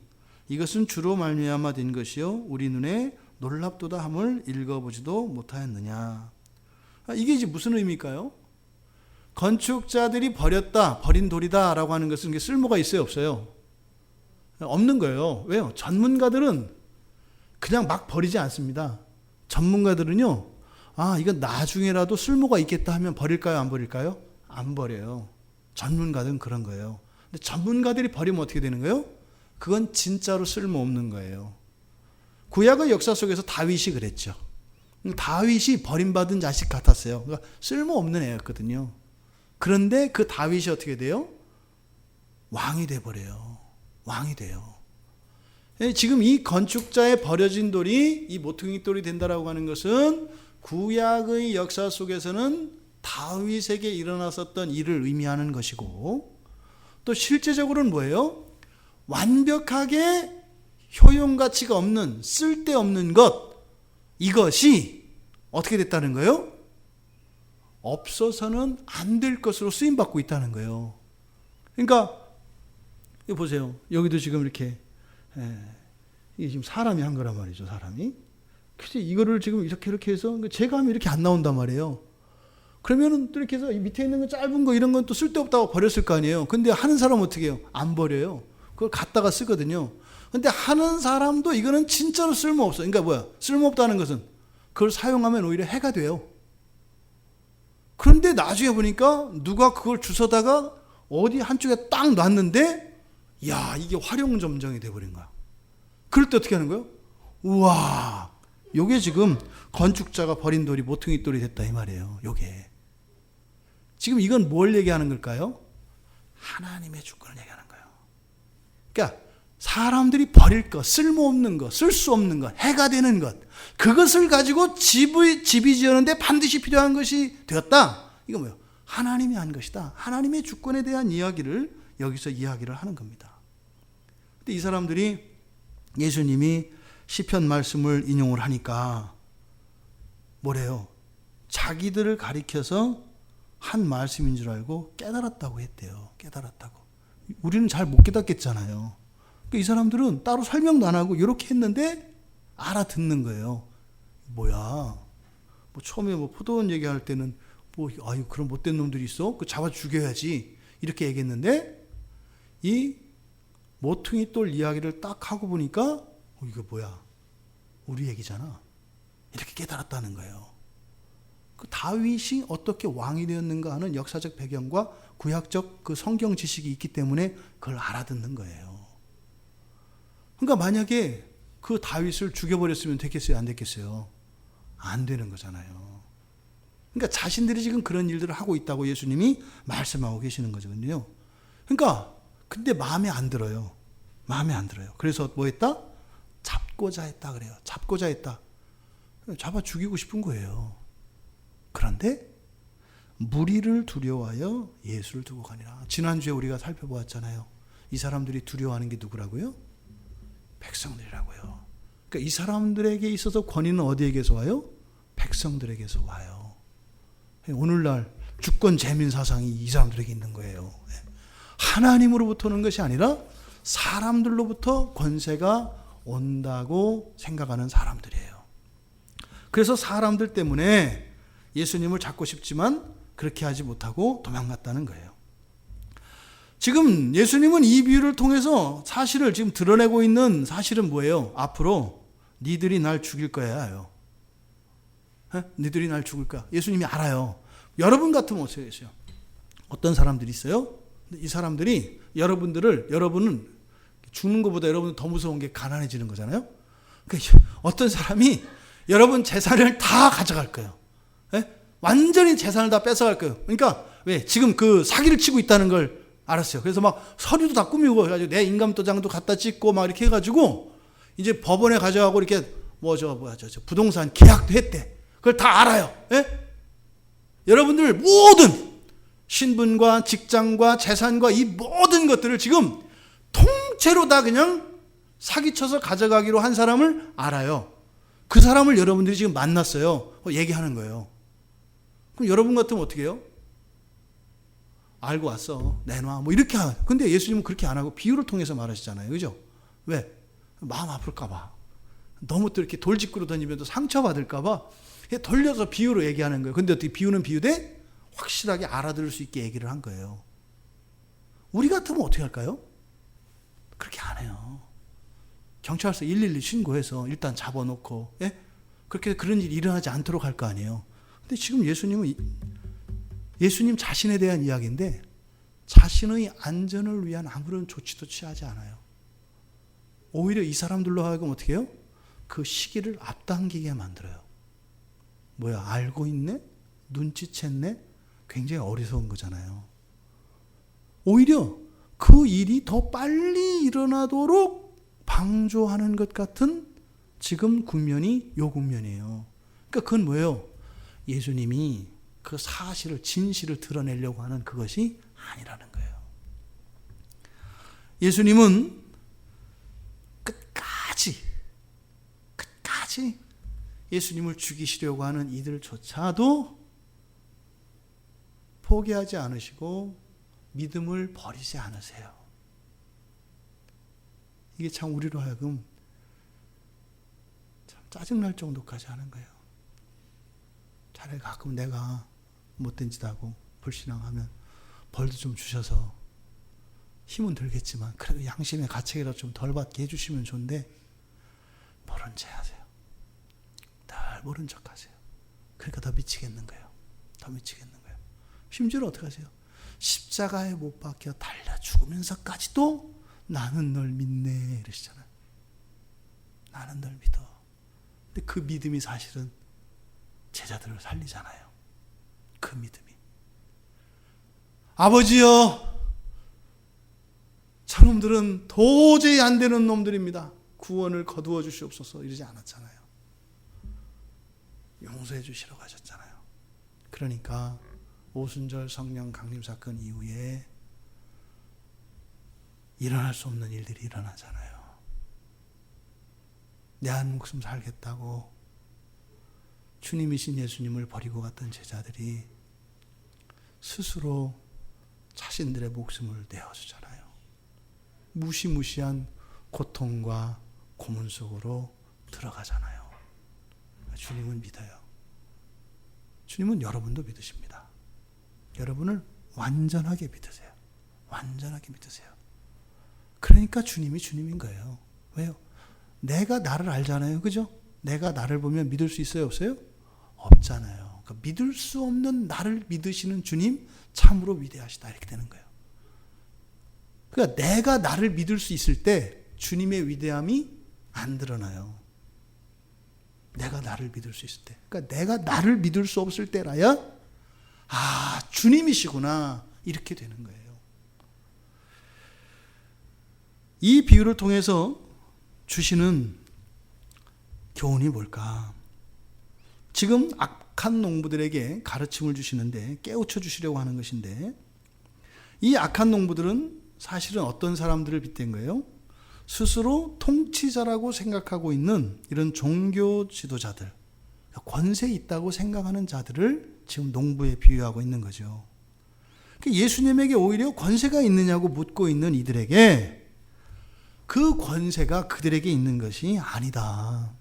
이것은 주로 말미암아 된 것이요 우리 눈에 놀랍도다 함을 읽어보지도 못하였느냐. 이게 이제 무슨 의미일까요? 건축자들이 버린 돌이다 라고 하는 것은 쓸모가 있어요, 없어요? 없는 거예요. 왜요? 전문가들은 그냥 막 버리지 않습니다. 전문가들은요, 이건 나중에라도 쓸모가 있겠다 하면 버릴까요? 안 버릴까요? 안 버려요. 전문가들은 그런 거예요. 근데 전문가들이 버리면 어떻게 되는 거예요? 그건 진짜로 쓸모없는 거예요. 구약의 역사 속에서 다윗이 그랬죠. 다윗이 버림받은 자식 같았어요. 그러니까 쓸모없는 애였거든요. 그런데 그 다윗이 어떻게 돼요? 왕이 돼버려요. 왕이 돼요. 지금 이 건축자의 버려진 돌이 이 모퉁이 돌이 된다라고 하는 것은 구약의 역사 속에서는 다윗에게 일어났었던 일을 의미하는 것이고, 또 실제적으로는 뭐예요? 완벽하게 효용가치가 없는, 쓸데없는 것, 이것이 어떻게 됐다는 거예요? 없어서는 안 될 것으로 쓰임받고 있다는 거예요. 그러니까 이거 보세요. 여기도 지금 이렇게 이게 지금 사람이 한 거란 말이죠. 사람이. 그래서 이거를 지금 이렇게 해서 제감이 이렇게 안 나온단 말이에요. 그러면은 또 이렇게 해서 밑에 있는 거 짧은 거 이런 건 또 쓸데없다고 버렸을 거 아니에요. 근데 하는 사람은 어떻게 해요? 안 버려요. 그걸 갖다가 쓰거든요. 근데 하는 사람도 이거는 진짜로 쓸모없어. 그러니까 뭐야? 쓸모없다는 것은 그걸 사용하면 오히려 해가 돼요. 그런데 나중에 보니까 누가 그걸 주워다가 어디 한쪽에 딱 놨는데 야, 이게 활용점정이 돼버린 거야. 그럴 때 어떻게 하는 거예요? 우와, 요게 지금 건축자가 버린 돌이 모퉁이 돌이 됐다 이 말이에요. 요게. 지금 이건 뭘 얘기하는 걸까요? 하나님의 주권을 얘기하는 거예요. 그러니까 사람들이 버릴 것, 쓸모없는 것, 쓸 수 없는 것, 해가 되는 것, 그것을 가지고 집이 지었는데 반드시 필요한 것이 되었다. 이거 뭐예요? 하나님이 한 것이다. 하나님의 주권에 대한 이야기를 여기서 이야기를 하는 겁니다. 근데 이 사람들이 예수님이 시편 말씀을 인용을 하니까 뭐래요? 자기들을 가리켜서 한 말씀인 줄 알고 깨달았다고 했대요. 깨달았다고. 우리는 잘 못 깨닫겠잖아요. 그러니까 이 사람들은 따로 설명도 안 하고 이렇게 했는데 알아듣는 거예요. 뭐야? 뭐 처음에 뭐 포도원 얘기할 때는 뭐 아유 그런 못된 놈들이 있어? 그 잡아 죽여야지 이렇게 얘기했는데 이 모퉁이 돌 이야기를 딱 하고 보니까 이거 뭐야? 우리 얘기잖아. 이렇게 깨달았다는 거예요. 그 다윗이 어떻게 왕이 되었는가 하는 역사적 배경과 구약적 그 성경 지식이 있기 때문에 그걸 알아듣는 거예요. 그러니까 만약에 그 다윗을 죽여버렸으면 됐겠어요? 안 됐겠어요? 안 되는 거잖아요. 그러니까 자신들이 지금 그런 일들을 하고 있다고 예수님이 말씀하고 계시는 거거든요. 그러니까 근데 마음에 안 들어요. 마음에 안 들어요. 그래서 뭐 했다? 잡고자 했다 그래요. 잡고자 했다. 잡아 죽이고 싶은 거예요. 그런데 무리를 두려워하여 예수를 두고 가니라. 지난주에 우리가 살펴보았잖아요. 이 사람들이 두려워하는 게 누구라고요? 백성들이라고요. 그러니까 이 사람들에게 있어서 권위는 어디에게서 와요? 백성들에게서 와요. 오늘날 주권 재민 사상이 이 사람들에게 있는 거예요. 하나님으로부터 오는 것이 아니라 사람들로부터 권세가 온다고 생각하는 사람들이에요. 그래서 사람들 때문에 예수님을 잡고 싶지만 그렇게 하지 못하고 도망갔다는 거예요. 지금 예수님은 이 비유를 통해서 사실을 지금 드러내고 있는 사실은 뭐예요? 앞으로 니들이 날 죽일 거야요. 니들이 날 죽일 거야. 예수님이 알아요. 여러분 같으면 어떻게 되세요? 어떤 사람들이 있어요? 이 사람들이 여러분은 죽는 것보다 여러분은 더 무서운 게 가난해지는 거잖아요. 그러니까 어떤 사람이 여러분 재산을 다 가져갈 거예요. 완전히 재산을 다 뺏어갈 거예요. 그러니까 왜 지금 그 사기를 치고 있다는 걸 알았어요. 그래서 막 서류도 다 꾸미고 해가지고 내 인감도장도 갖다 찍고 막 이렇게 해가지고 이제 법원에 가져가고 이렇게 부동산 계약도 했대. 그걸 다 알아요. 여러분들 모든 신분과 직장과 재산과 이 모든 것들을 지금 통째로 다 그냥 사기쳐서 가져가기로 한 사람을 알아요. 그 사람을 여러분들이 지금 만났어요. 얘기하는 거예요. 그럼 여러분 같으면 어떻게 해요? 알고 왔어. 내놔. 뭐 이렇게 근데 예수님은 그렇게 안 하고 비유를 통해서 말하시잖아요. 그죠? 왜? 마음 아플까봐. 너무 또 이렇게 돌직구로 던지면 또 상처받을까봐 돌려서 비유로 얘기하는 거예요. 근데 어떻게 비유는 비유되 확실하게 알아들을 수 있게 얘기를 한 거예요. 우리 같으면 어떻게 할까요? 그렇게 안 해요. 경찰서 112 신고해서 일단 잡아놓고 그렇게 그런 일이 일어나지 않도록 할 거 아니에요. 근데 지금 예수님 자신에 대한 이야기인데 자신의 안전을 위한 아무런 조치도 취하지 않아요. 오히려 이 사람들로 하여금 어떻게 해요? 그 시기를 앞당기게 만들어요. 뭐야, 알고 있네? 눈치챘네? 굉장히 어리석은 거잖아요. 오히려 그 일이 더 빨리 일어나도록 방조하는 것 같은 지금 국면이 요 국면이에요. 그러니까 그건 뭐예요? 예수님이 그 사실을, 진실을 드러내려고 하는 그것이 아니라는 거예요. 예수님은 끝까지 예수님을 죽이시려고 하는 이들조차도 포기하지 않으시고 믿음을 버리지 않으세요. 이게 참 우리로 하여금 참 짜증날 정도까지 하는 거예요. 차라리 가끔 내가 못된 짓 하고 불신앙하면 벌도 좀 주셔서 힘은 들겠지만 그래도 양심의 가책이라도 좀 덜 받게 해주시면 좋은데 모른 체 하세요. 늘 모른 척 하세요. 그러니까 더 미치겠는 거예요. 더 미치겠는 거예요. 심지어는 어떻게 하세요? 십자가에 못 박혀 달려 죽으면서까지도 나는 널 믿네 이러시잖아요. 나는 널 믿어. 근데 그 믿음이 사실은 제자들을 살리잖아요. 그 믿음이. 아버지여, 저놈들은 도저히 안 되는 놈들입니다. 구원을 거두어 주시옵소서 이러지 않았잖아요. 용서해 주시라고 하셨잖아요. 그러니까 오순절 성령 강림 사건 이후에 일어날 수 없는 일들이 일어나잖아요. 내 한 목숨 살겠다고 주님이신 예수님을 버리고 갔던 제자들이 스스로 자신들의 목숨을 내어주잖아요. 무시무시한 고통과 고문 속으로 들어가잖아요. 주님은 믿어요. 주님은 여러분도 믿으십니다. 여러분을 완전하게 믿으세요. 완전하게 믿으세요. 그러니까 주님이 주님인 거예요. 왜요? 내가 나를 알잖아요. 그죠? 내가 나를 보면 믿을 수 있어요? 없어요? 없잖아요. 그러니까 믿을 수 없는 나를 믿으시는 주님 참으로 위대하시다. 이렇게 되는 거예요. 그러니까 내가 나를 믿을 수 있을 때 주님의 위대함이 안 드러나요. 내가 나를 믿을 수 있을 때. 그러니까 내가 나를 믿을 수 없을 때라야 주님이시구나. 이렇게 되는 거예요. 이 비유를 통해서 주시는 교훈이 뭘까? 지금 악한 농부들에게 가르침을 주시는데 깨우쳐 주시려고 하는 것인데 이 악한 농부들은 사실은 어떤 사람들을 빗댄 거예요? 스스로 통치자라고 생각하고 있는 이런 종교 지도자들, 권세 있다고 생각하는 자들을 지금 농부에 비유하고 있는 거죠. 예수님에게 오히려 권세가 있느냐고 묻고 있는 이들에게 그 권세가 그들에게 있는 것이 아니다.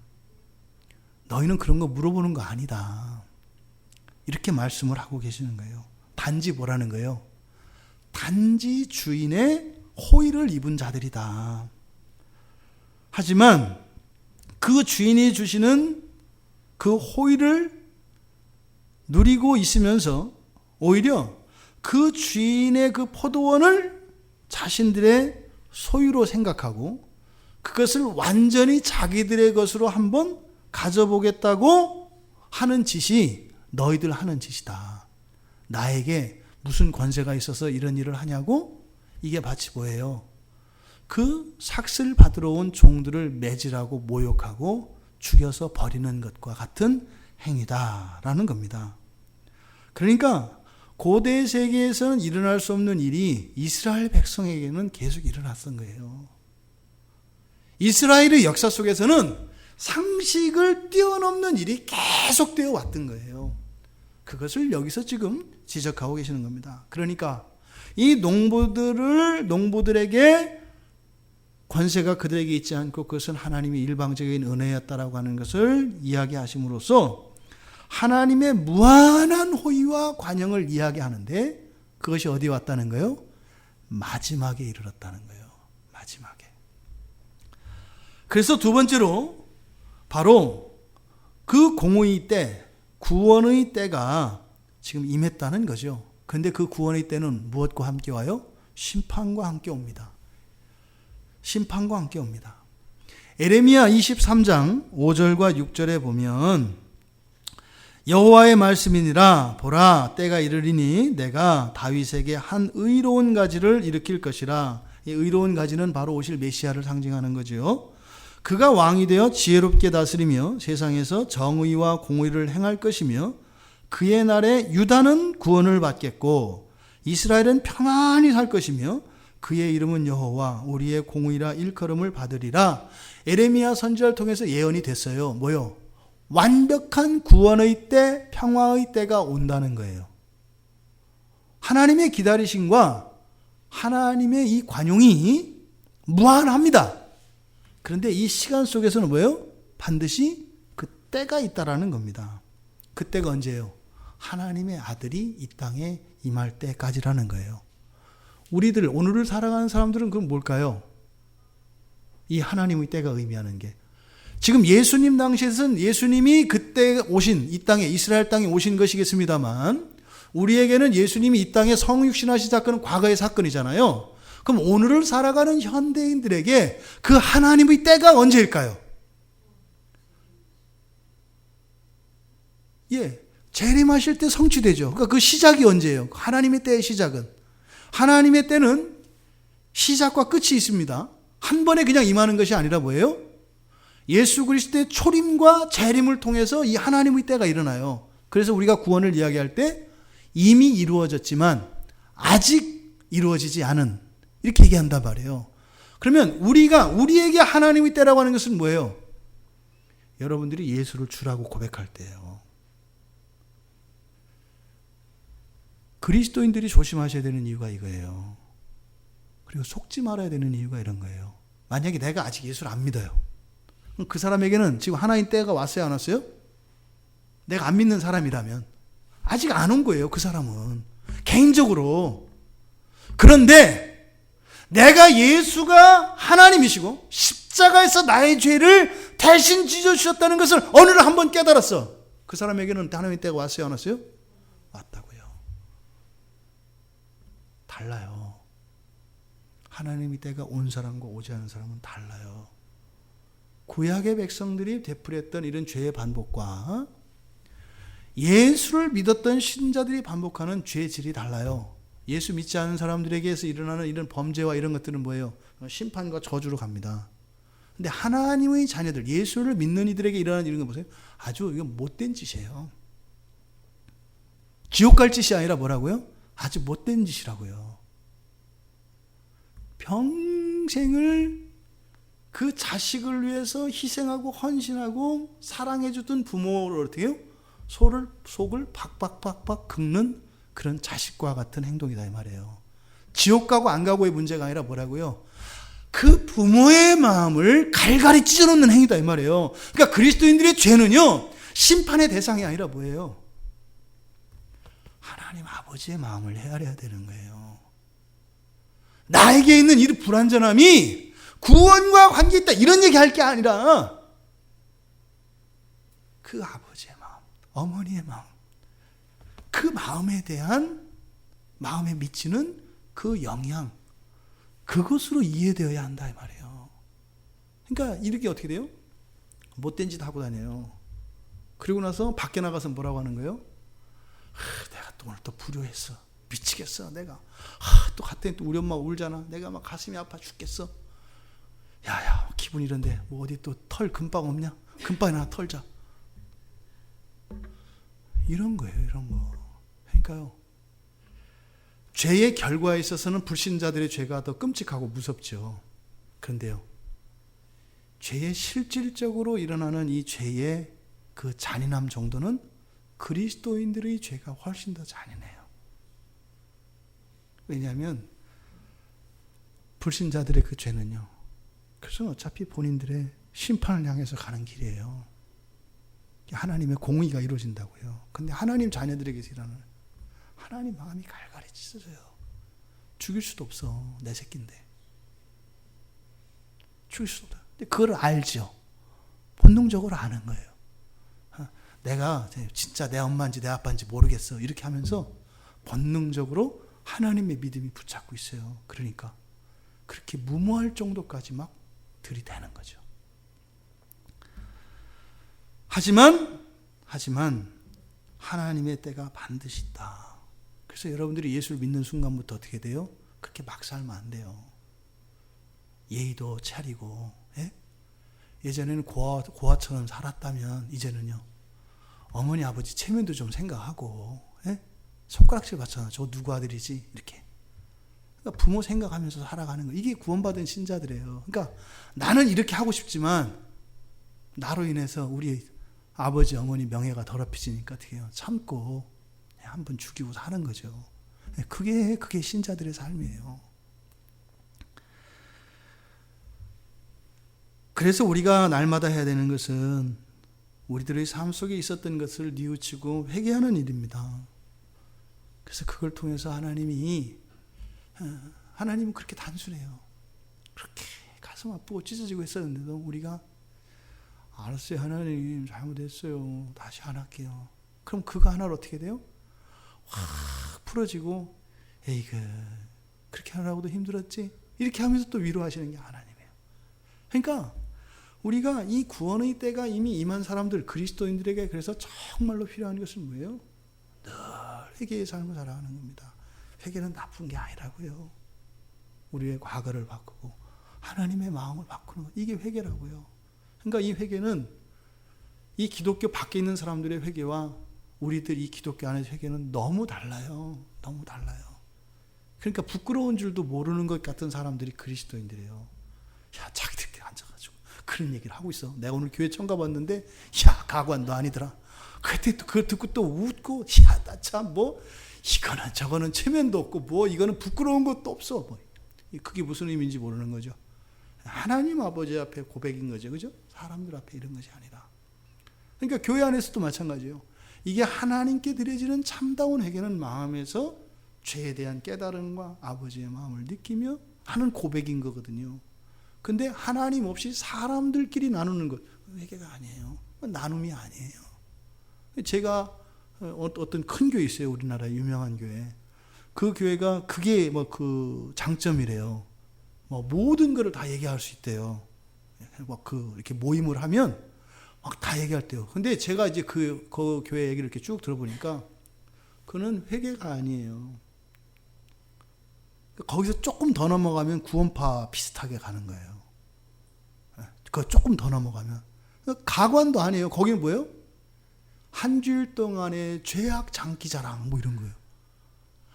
너희는 그런 거 물어보는 거 아니다. 이렇게 말씀을 하고 계시는 거예요. 단지 뭐라는 거예요? 단지 주인의 호의를 입은 자들이다. 하지만 그 주인이 주시는 그 호의를 누리고 있으면서 오히려 그 주인의 그 포도원을 자신들의 소유로 생각하고 그것을 완전히 자기들의 것으로 한번 가져보겠다고 하는 짓이 너희들 하는 짓이다. 나에게 무슨 권세가 있어서 이런 일을 하냐고? 이게 마치 뭐예요? 그 삭슬 받으러 온 종들을 매질하고 모욕하고 죽여서 버리는 것과 같은 행위다라는 겁니다. 그러니까 고대 세계에서는 일어날 수 없는 일이 이스라엘 백성에게는 계속 일어났던 거예요. 이스라엘의 역사 속에서는 상식을 뛰어넘는 일이 계속되어 왔던 거예요. 그것을 여기서 지금 지적하고 계시는 겁니다. 그러니까 이 농부들에게 권세가 그들에게 있지 않고 그것은 하나님의 일방적인 은혜였다라고 하는 것을 이야기하심으로써 하나님의 무한한 호의와 관용을 이야기하는데 그것이 어디에 왔다는 거예요? 마지막에 이르렀다는 거예요. 마지막에. 그래서 두 번째로 바로 그 공의의 때, 구원의 때가 지금 임했다는 거죠. 그런데 그 구원의 때는 무엇과 함께 와요? 심판과 함께 옵니다. 심판과 함께 옵니다. 에레미야 23장 5절과 6절에 보면 여호와의 말씀이니라 보라 때가 이르리니 내가 다윗에게 한 의로운 가지를 일으킬 것이라. 이 의로운 가지는 바로 오실 메시아를 상징하는 거죠. 그가 왕이 되어 지혜롭게 다스리며 세상에서 정의와 공의를 행할 것이며 그의 날에 유다는 구원을 받겠고 이스라엘은 평안히 살 것이며 그의 이름은 여호와 우리의 공의라 일컬음을 받으리라. 에레미야 선지자를 통해서 예언이 됐어요. 뭐요? 완벽한 구원의 때, 평화의 때가 온다는 거예요. 하나님의 기다리심과 하나님의 이 관용이 무한합니다. 그런데 이 시간 속에서는 뭐예요? 반드시 그 때가 있다라는 겁니다. 그 때가 언제예요? 하나님의 아들이 이 땅에 임할 때까지라는 거예요. 우리들, 오늘을 살아가는 사람들은 그건 뭘까요? 이 하나님의 때가 의미하는 게. 지금 예수님 당시에서는 예수님이 그때 오신, 이 땅에, 이스라엘 땅에 오신 것이겠습니다만, 우리에게는 예수님이 이 땅에 성육신하신 사건은 과거의 사건이잖아요. 그럼 오늘을 살아가는 현대인들에게 그 하나님의 때가 언제일까요? 재림하실 때 성취되죠. 그러니까 그 시작이 언제예요? 하나님의 때의 시작은. 하나님의 때는 시작과 끝이 있습니다. 한 번에 그냥 임하는 것이 아니라 뭐예요? 예수 그리스도의 초림과 재림을 통해서 이 하나님의 때가 일어나요. 그래서 우리가 구원을 이야기할 때 이미 이루어졌지만 아직 이루어지지 않은, 이렇게 얘기한단 말이에요. 그러면 우리에게 하나님의 때라고 하는 것은 뭐예요? 여러분들이 예수를 주라고 고백할 때예요. 그리스도인들이 조심하셔야 되는 이유가 이거예요. 그리고 속지 말아야 되는 이유가 이런 거예요. 만약에 내가 아직 예수를 안 믿어요. 그럼 그 사람에게는 지금 하나님 때가 왔어요, 안 왔어요? 내가 안 믿는 사람이라면 아직 안 온 거예요, 그 사람은. 개인적으로. 그런데 내가 예수가 하나님이시고 십자가에서 나의 죄를 대신 찢어주셨다는 것을 어느 날 한번 깨달았어. 그 사람에게는 하나님의 때가 왔어요, 안 왔어요? 왔다고요. 달라요. 하나님의 때가 온 사람과 오지 않은 사람은 달라요. 구약의 백성들이 되풀이했던 이런 죄의 반복과 예수를 믿었던 신자들이 반복하는 죄의 질이 달라요. 예수 믿지 않은 사람들에게서 일어나는 이런 범죄와 이런 것들은 뭐예요? 심판과 저주로 갑니다. 근데 하나님의 자녀들, 예수를 믿는 이들에게 일어나는 이런 거 보세요. 아주 이건 못된 짓이에요. 지옥 갈 짓이 아니라 뭐라고요? 아주 못된 짓이라고요. 평생을 그 자식을 위해서 희생하고 헌신하고 사랑해주던 부모를 어떻게 해요? 속을 박박박박 긁는 그런 자식과 같은 행동이다 이 말이에요. 지옥 가고 안 가고의 문제가 아니라 뭐라고요? 그 부모의 마음을 갈갈이 찢어놓는 행위다 이 말이에요. 그러니까 그리스도인들의 죄는요, 심판의 대상이 아니라 뭐예요? 하나님 아버지의 마음을 헤아려야 되는 거예요. 나에게 있는 이 불완전함이 구원과 관계 있다 이런 얘기 할 게 아니라 그 아버지의 마음, 어머니의 마음, 그 마음에 대한 마음에 미치는 그 영향, 그것으로 이해되어야 한다 이 말이에요. 그러니까 이렇게 어떻게 돼요? 못된 짓 하고 다녀요. 그리고 나서 밖에 나가서 뭐라고 하는 거예요? 내가 또 오늘 또 불효했어. 미치겠어 내가. 또 갔더니 또 우리 엄마 울잖아. 내가 막 가슴이 아파 죽겠어. 야야 기분 이런데 뭐 어디 또 털 금방 없냐? 금방이나 하나 털자. 이런 거예요, 이런 거. 그러니까요, 죄의 결과에 있어서는 불신자들의 죄가 더 끔찍하고 무섭죠. 그런데요, 죄의 실질적으로 일어나는 이 죄의 그 잔인함 정도는 그리스도인들의 죄가 훨씬 더 잔인해요. 왜냐하면 불신자들의 그 죄는요, 그것은 어차피 본인들의 심판을 향해서 가는 길이에요. 하나님의 공의가 이루어진다고요. 근데 하나님 자녀들에게서 일어나는 하나님 마음이 갈갈이 찢어져요. 죽일 수도 없어. 내 새끼인데. 죽일 수도 없다. 근데 그걸 알죠. 본능적으로 아는 거예요. 내가 진짜 내 엄마인지 내 아빠인지 모르겠어. 이렇게 하면서 본능적으로 하나님의 믿음이 붙잡고 있어요. 그러니까 그렇게 무모할 정도까지 막 들이대는 거죠. 하지만 하나님의 때가 반드시 있다. 그래서 여러분들이 예수를 믿는 순간부터 어떻게 돼요? 그렇게 막 살면 안 돼요. 예의도 차리고, 예? 예전에는 고아처럼 살았다면 이제는요, 어머니 아버지 체면도 좀 생각하고, 예? 손가락질 받잖아. 저 누구 아들이지? 이렇게. 그러니까 부모 생각하면서 살아가는 거. 이게 구원받은 신자들이에요. 그러니까 나는 이렇게 하고 싶지만 나로 인해서 우리 아버지 어머니 명예가 더럽혀지니까 어떻게 해요? 참고 한 번 죽이고 사는 거죠. 그게 신자들의 삶이에요. 그래서 우리가 날마다 해야 되는 것은 우리들의 삶 속에 있었던 것을 뉘우치고 회개하는 일입니다. 그래서 그걸 통해서 하나님은 그렇게 단순해요. 그렇게 가슴 아프고 찢어지고 있었는데도 우리가 알았어요. 하나님 잘못했어요. 다시 안 할게요. 그럼 그거 하나로 어떻게 돼요? 확 풀어지고 에이그 그렇게 하라고도 힘들었지? 이렇게 하면서 또 위로하시는 게 하나님이에요. 그러니까 우리가 이 구원의 때가 이미 임한 사람들, 그리스도인들에게 그래서 정말로 필요한 것은 뭐예요? 늘 회개의 삶을 살아가는 겁니다. 회개는 나쁜 게 아니라고요. 우리의 과거를 바꾸고 하나님의 마음을 바꾸는 것, 이게 회개라고요. 그러니까 이 회개는 이 기독교 밖에 있는 사람들의 회개와 우리들 이 기독교 안에서 회개는 너무 달라요. 너무 달라요. 그러니까 부끄러운 줄도 모르는 것 같은 사람들이 그리스도인들이에요. 야, 자기들끼리 앉아가지고 그런 얘기를 하고 있어. 내가 오늘 교회 처음 가봤는데, 야, 가관 너 아니더라. 그때 또 그거 듣고 또 웃고, 야, 나 참 뭐, 이거는 저거는 체면도 없고 뭐 이거는 부끄러운 것도 없어. 뭐. 그게 무슨 의미인지 모르는 거죠. 하나님 아버지 앞에 고백인 거죠. 그죠? 사람들 앞에 이런 것이 아니라. 그러니까 교회 안에서도 마찬가지예요. 이게 하나님께 드려지는 참다운 회개는 마음에서 죄에 대한 깨달음과 아버지의 마음을 느끼며 하는 고백인 거거든요. 근데 하나님 없이 사람들끼리 나누는 것, 회개가 아니에요. 나눔이 아니에요. 제가 어떤 큰 교회 있어요. 우리나라 유명한 교회. 그 교회가 그게 뭐 그 장점이래요. 뭐 모든 거를 다 얘기할 수 있대요. 이렇게 모임을 하면 막 다 얘기할 때요. 근데 제가 이제 그 교회 얘기를 이렇게 쭉 들어보니까 그는 회개가 아니에요. 거기서 조금 더 넘어가면 구원파 비슷하게 가는 거예요. 그 조금 더 넘어가면 가관도 아니에요. 거기는 뭐예요? 한 주일 동안의 죄악 장기자랑 뭐 이런 거예요.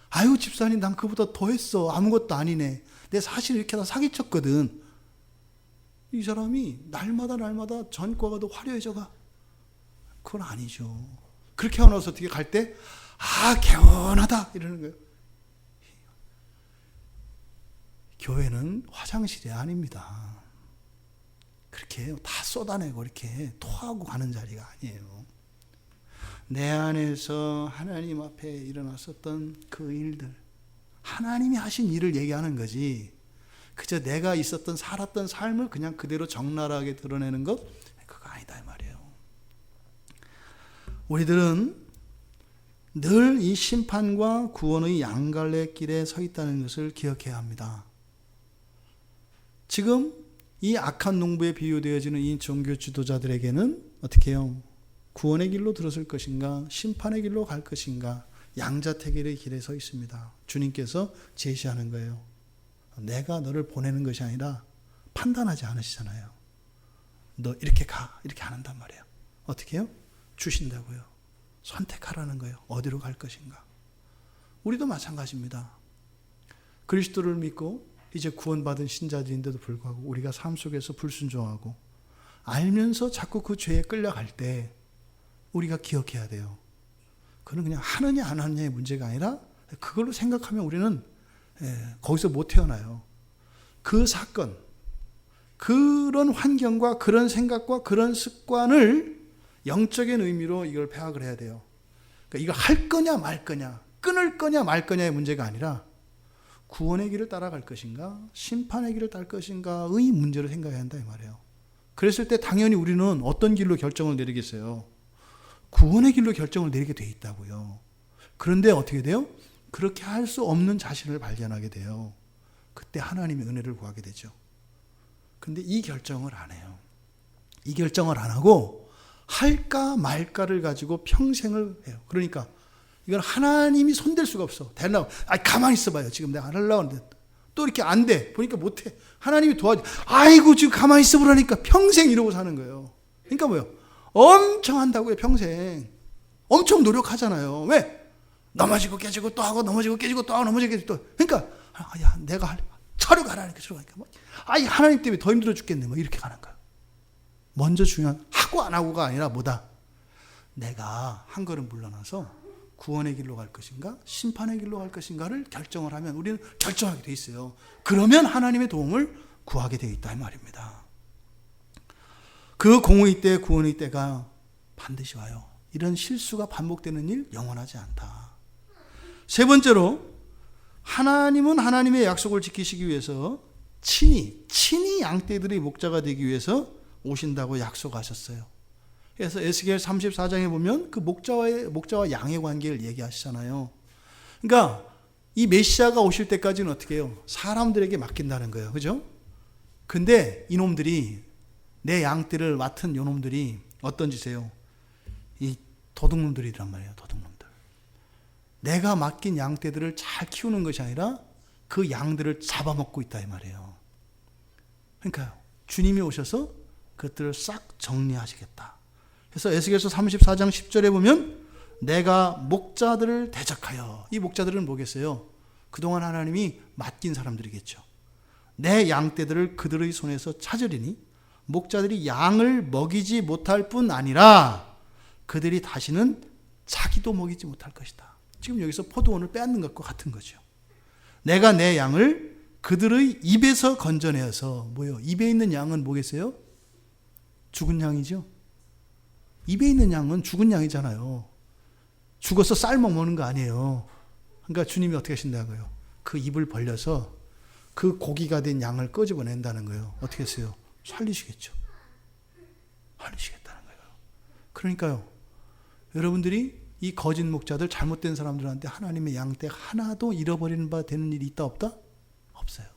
아유 집사님 난 그보다 더 했어. 아무것도 아니네. 내 사실 이렇게 다 사기쳤거든. 이 사람이 날마다 전과가 더 화려해져가. 그건 아니죠. 그렇게 하고 나서 어떻게 갈 때 개운하다 이러는 거예요. 교회는 화장실이 아닙니다. 그렇게 다 쏟아내고 이렇게 토하고 가는 자리가 아니에요. 내 안에서 하나님 앞에 일어났었던 그 일들, 하나님이 하신 일을 얘기하는 거지, 그저 내가 있었던 살았던 삶을 그냥 그대로 적나라하게 드러내는 것, 그거 아니다 이 말이에요. 우리들은 늘 이 심판과 구원의 양갈래 길에 서 있다는 것을 기억해야 합니다. 지금 이 악한 농부에 비유되어지는 이 종교 지도자들에게는 어떻게 해요? 구원의 길로 들어설 것인가, 심판의 길로 갈 것인가, 양자택일의 길에 서 있습니다. 주님께서 제시하는 거예요. 내가 너를 보내는 것이 아니라 판단하지 않으시잖아요. 너 이렇게 가, 이렇게 안 한단 말이에요. 어떻게 해요? 주신다고요. 선택하라는 거예요. 어디로 갈 것인가. 우리도 마찬가지입니다. 그리스도를 믿고 이제 구원받은 신자들인데도 불구하고 우리가 삶 속에서 불순종하고 알면서 자꾸 그 죄에 끌려갈 때 우리가 기억해야 돼요. 그건 그냥 하느냐 안 하느냐의 문제가 아니라 그걸로 생각하면 우리는 거기서 못 태어나요. 그 사건, 그런 환경과 그런 생각과 그런 습관을 영적인 의미로 이걸 파악을 해야 돼요. 그러니까 이거 할 거냐 말 거냐, 끊을 거냐 말 거냐의 문제가 아니라 구원의 길을 따라갈 것인가, 심판의 길을 따를 것인가의 문제로 생각해야 한다 이 말이에요. 그랬을 때 당연히 우리는 어떤 길로 결정을 내리겠어요? 구원의 길로 결정을 내리게 돼 있다고요. 그런데 어떻게 돼요? 그렇게 할 수 없는 자신을 발견하게 돼요. 그때 하나님의 은혜를 구하게 되죠. 근데 이 결정을 안 해요. 이 결정을 안 하고 할까 말까를 가지고 평생을 해요. 그러니까 이건 하나님이 손댈 수가 없어. 되려고. 가만히 있어봐요. 지금 내가 하려고 하는데 또 이렇게 안 돼. 보니까 못해. 하나님이 도와줘. 아이고 지금 가만히 있어보라니까 평생 이러고 사는 거예요. 그러니까 뭐요? 엄청 한다고요. 평생. 엄청 노력하잖아요. 왜? 넘어지고 깨지고 또 하고 넘어지고 깨지고 또 하고 넘어지고 깨지고 또. 그러니까 내가 저리 가라니까 저리 가니까 하나님 때문에 더 힘들어 죽겠네. 이렇게 가는 거예요. 먼저 중요한 하고 안 하고가 아니라 뭐다? 내가 한 걸음 물러나서 구원의 길로 갈 것인가 심판의 길로 갈 것인가를 결정을 하면 우리는 결정하게 돼 있어요. 그러면 하나님의 도움을 구하게 돼 있다 이 말입니다. 그 공의 때 구원의 때가 반드시 와요. 이런 실수가 반복되는 일 영원하지 않다. 세 번째로 하나님은 하나님의 약속을 지키시기 위해서 친히 양떼들의 목자가 되기 위해서 오신다고 약속하셨어요. 그래서 에스겔 34장에 보면 그 목자와 양의 관계를 얘기하시잖아요. 그러니까 이 메시아가 오실 때까지는 어떻게 해요? 사람들에게 맡긴다는 거예요. 그죠? 근데 이놈들이 내 양떼를 맡은 요놈들이 어떤 짓이에요? 이 도둑놈들이란 말이에요. 도둑놈들. 내가 맡긴 양떼들을 잘 키우는 것이 아니라 그 양들을 잡아먹고 있다 이 말이에요. 그러니까요. 주님이 오셔서 그것들을 싹 정리하시겠다. 그래서 에스겔서 34장 10절에 보면 내가 목자들을 대적하여, 이 목자들은 뭐겠어요? 그동안 하나님이 맡긴 사람들이겠죠. 내 양떼들을 그들의 손에서 찾으리니 목자들이 양을 먹이지 못할 뿐 아니라 그들이 다시는 자기도 먹이지 못할 것이다. 지금 여기서 포도원을 빼앗는 것과 같은 거죠. 내가 내 양을 그들의 입에서 건져내어서, 뭐요? 입에 있는 양은 뭐겠어요? 죽은 양이죠. 입에 있는 양은 죽은 양이잖아요. 죽어서 쌀 먹는 거 아니에요. 그러니까 주님이 어떻게 하신다고요? 그 입을 벌려서 그 고기가 된 양을 끄집어낸다는 거예요. 어떻게 했어요? 살리시겠죠. 살리시겠다는 거예요. 그러니까요, 여러분들이 이 거짓 목자들, 잘못된 사람들한테 하나님의 양떼 하나도 잃어버리는 바 되는 일이 있다 없다? 없어요.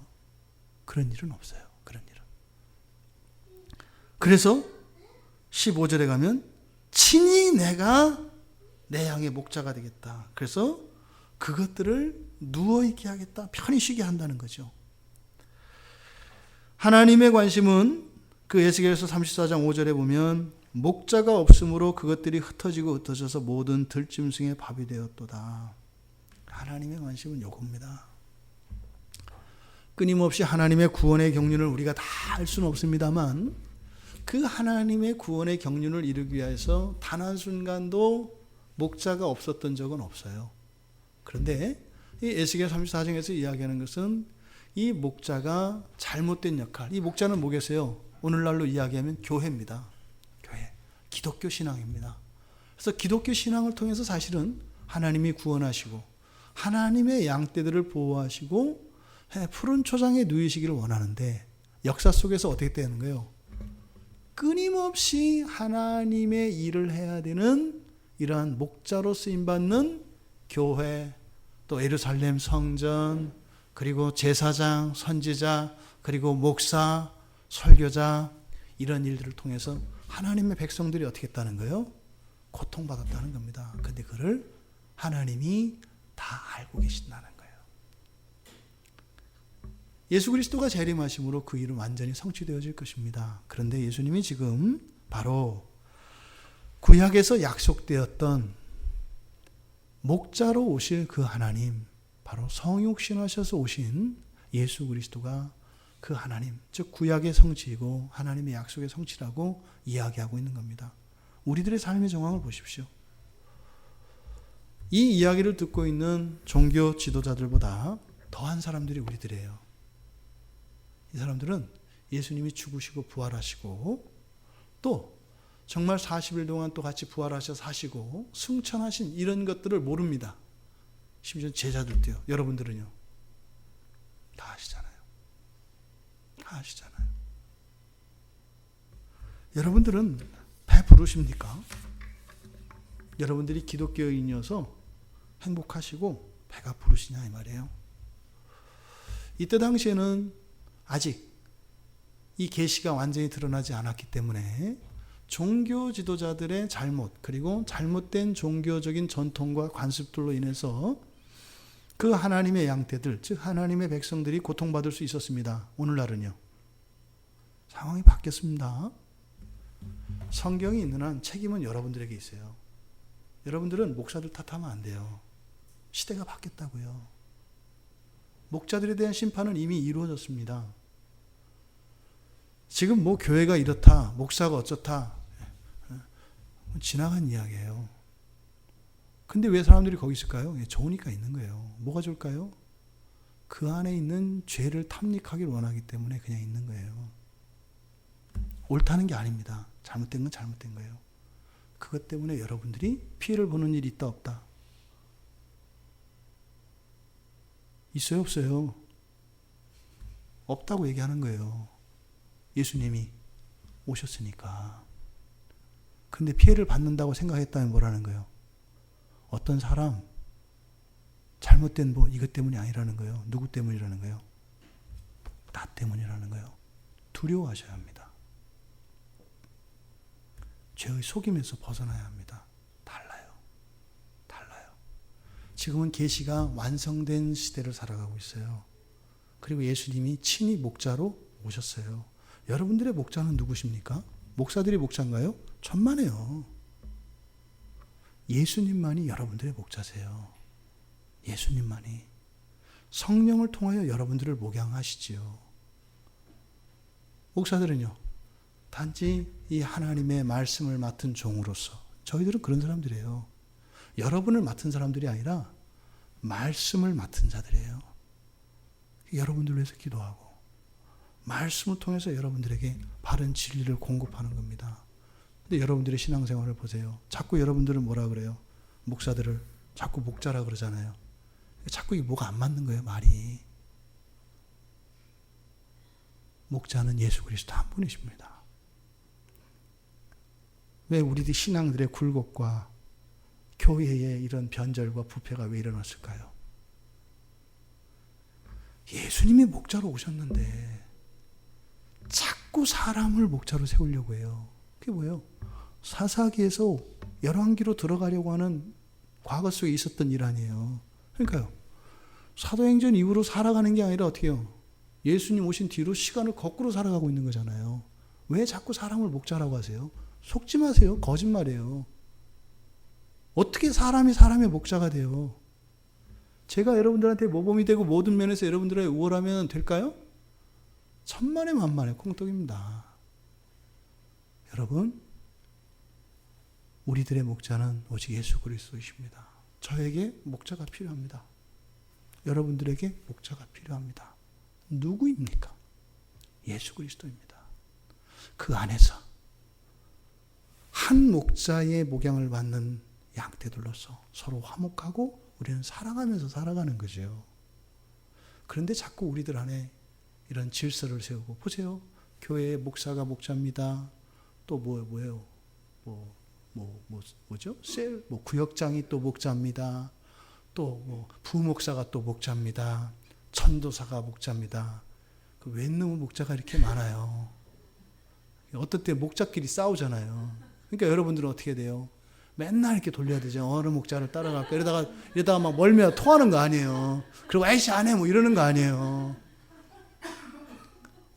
그런 일은 없어요. 그런 일은. 그래서 15절에 가면 친히 내가 내 양의 목자가 되겠다. 그래서 그것들을 누워있게 하겠다. 편히 쉬게 한다는 거죠. 하나님의 관심은 그 에스겔서 34장 5절에 보면 목자가 없으므로 그것들이 흩어지고 흩어져서 모든 들짐승의 밥이 되었도다. 하나님의 관심은 요겁니다. 끊임없이 하나님의 구원의 경륜을 우리가 다 알 수는 없습니다만 그 하나님의 구원의 경륜을 이루기 위해서 단 한순간도 목자가 없었던 적은 없어요. 그런데 이 에스겔 34장에서 이야기하는 것은 이 목자가 잘못된 역할, 이 목자는 뭐겠어요? 오늘날로 이야기하면 교회입니다. 교회. 기독교 신앙입니다. 그래서 기독교 신앙을 통해서 사실은 하나님이 구원하시고 하나님의 양떼들을 보호하시고 푸른 초장에 누이시기를 원하는데 역사 속에서 어떻게 되는 거예요? 끊임없이 하나님의 일을 해야 되는 이러한 목자로 쓰임받는 교회, 또 예루살렘 성전, 그리고 제사장, 선지자, 그리고 목사, 설교자, 이런 일들을 통해서 하나님의 백성들이 어떻게 했다는 거예요? 고통받았다는 겁니다. 근데 그를 하나님이 다 알고 계신다는 거예요. 예수 그리스도가 재림하심으로 그 일은 완전히 성취되어질 것입니다. 그런데 예수님이 지금 바로 구약에서 약속되었던 목자로 오실 그 하나님, 바로 성육신하셔서 오신 예수 그리스도가 그 하나님, 즉 구약의 성취이고 하나님의 약속의 성취라고 이야기하고 있는 겁니다. 우리들의 삶의 정황을 보십시오. 이 이야기를 듣고 있는 종교 지도자들보다 더한 사람들이 우리들이에요. 이 사람들은 예수님이 죽으시고 부활하시고 또 정말 40일 동안 또 같이 부활하셔서 사시고 승천하신 이런 것들을 모릅니다. 심지어 제자들도요. 여러분들은요. 다 아시잖아요. 다 아시잖아요. 여러분들은 배 부르십니까? 여러분들이 기독교인이어서 행복하시고 배가 부르시냐 이 말이에요. 이때 당시에는 아직 이 계시가 완전히 드러나지 않았기 때문에 종교 지도자들의 잘못, 그리고 잘못된 종교적인 전통과 관습들로 인해서 그 하나님의 양떼들, 즉 하나님의 백성들이 고통받을 수 있었습니다. 오늘날은요. 상황이 바뀌었습니다. 성경이 있는 한 책임은 여러분들에게 있어요. 여러분들은 목사들 탓하면 안 돼요. 시대가 바뀌었다고요. 목자들에 대한 심판은 이미 이루어졌습니다. 지금 뭐 교회가 이렇다, 목사가 어쩌다, 지나간 이야기예요. 근데 왜 사람들이 거기 있을까요? 좋으니까 있는 거예요. 뭐가 좋을까요? 그 안에 있는 죄를 탐닉하기를 원하기 때문에 그냥 있는 거예요. 옳다는 게 아닙니다. 잘못된 건 잘못된 거예요. 그것 때문에 여러분들이 피해를 보는 일이 있다 없다? 있어요 없어요? 없다고 얘기하는 거예요. 예수님이 오셨으니까. 근데 피해를 받는다고 생각했다면 뭐라는 거예요? 어떤 사람 잘못된 뭐 이것 때문이 아니라는 거예요. 누구 때문이라는 거예요? 나 때문이라는 거예요. 두려워하셔야 합니다. 죄의 속임에서 벗어나야 합니다. 달라요. 지금은 계시가 완성된 시대를 살아가고 있어요. 그리고 예수님이 친히 목자로 오셨어요. 여러분들의 목자는 누구십니까? 목사들이 목자인가요? 천만에요. 예수님만이 여러분들의 목자세요. 예수님만이. 성령을 통하여 여러분들을 목양하시지요. 목사들은요, 단지 이 하나님의 말씀을 맡은 종으로서, 저희들은 그런 사람들이에요. 여러분을 맡은 사람들이 아니라 말씀을 맡은 자들이에요. 여러분들 위해서 기도하고 말씀을 통해서 여러분들에게 바른 진리를 공급하는 겁니다. 근데 여러분들의 신앙생활을 보세요. 자꾸 여러분들은 뭐라 그래요? 목사들을 자꾸 목자라 그러잖아요. 자꾸 이게 뭐가 안 맞는 거예요, 말이. 목자는 예수 그리스도 한 분이십니다. 왜 우리들 신앙들의 굴곡과 교회의 이런 변절과 부패가 왜 일어났을까요? 예수님이 목자로 오셨는데 자꾸 사람을 목자로 세우려고 해요. 그게 뭐예요? 사사기에서 열왕기로 들어가려고 하는 과거 속에 있었던 일 아니에요. 그러니까요. 사도행전 이후로 살아가는 게 아니라 어떻게 해요? 예수님 오신 뒤로 시간을 거꾸로 살아가고 있는 거잖아요. 왜 자꾸 사람을 목자라고 하세요? 속지 마세요. 거짓말이에요. 어떻게 사람이 사람의 목자가 돼요? 제가 여러분들한테 모범이 되고 모든 면에서 여러분들의 우월하면 될까요? 천만에 만만의 콩떡입니다. 여러분, 우리들의 목자는 오직 예수 그리스도이십니다. 저에게 목자가 필요합니다. 여러분들에게 목자가 필요합니다. 누구입니까? 예수 그리스도입니다. 그 안에서 한 목자의 목양을 받는 양떼들로서 서로 화목하고 우리는 사랑하면서 살아가는 거죠. 그런데 자꾸 우리들 안에 이런 질서를 세우고, 보세요. 교회의 목사가 목자입니다. 또 뭐예요? 뭐죠? 구역장이 또 목자입니다. 또 부목사가 또 목자입니다. 전도사가 목자입니다. 왜 너무 목자가 이렇게 많아요? 어떨 때 목자끼리 싸우잖아요. 그러니까 여러분들은 어떻게 돼요? 맨날 이렇게 돌려야 되죠. 어느 목자를 따라갈까? 이러다가 막 멀미가 토하는 거 아니에요. 그리고 아이씨 안 해 뭐 이러는 거 아니에요.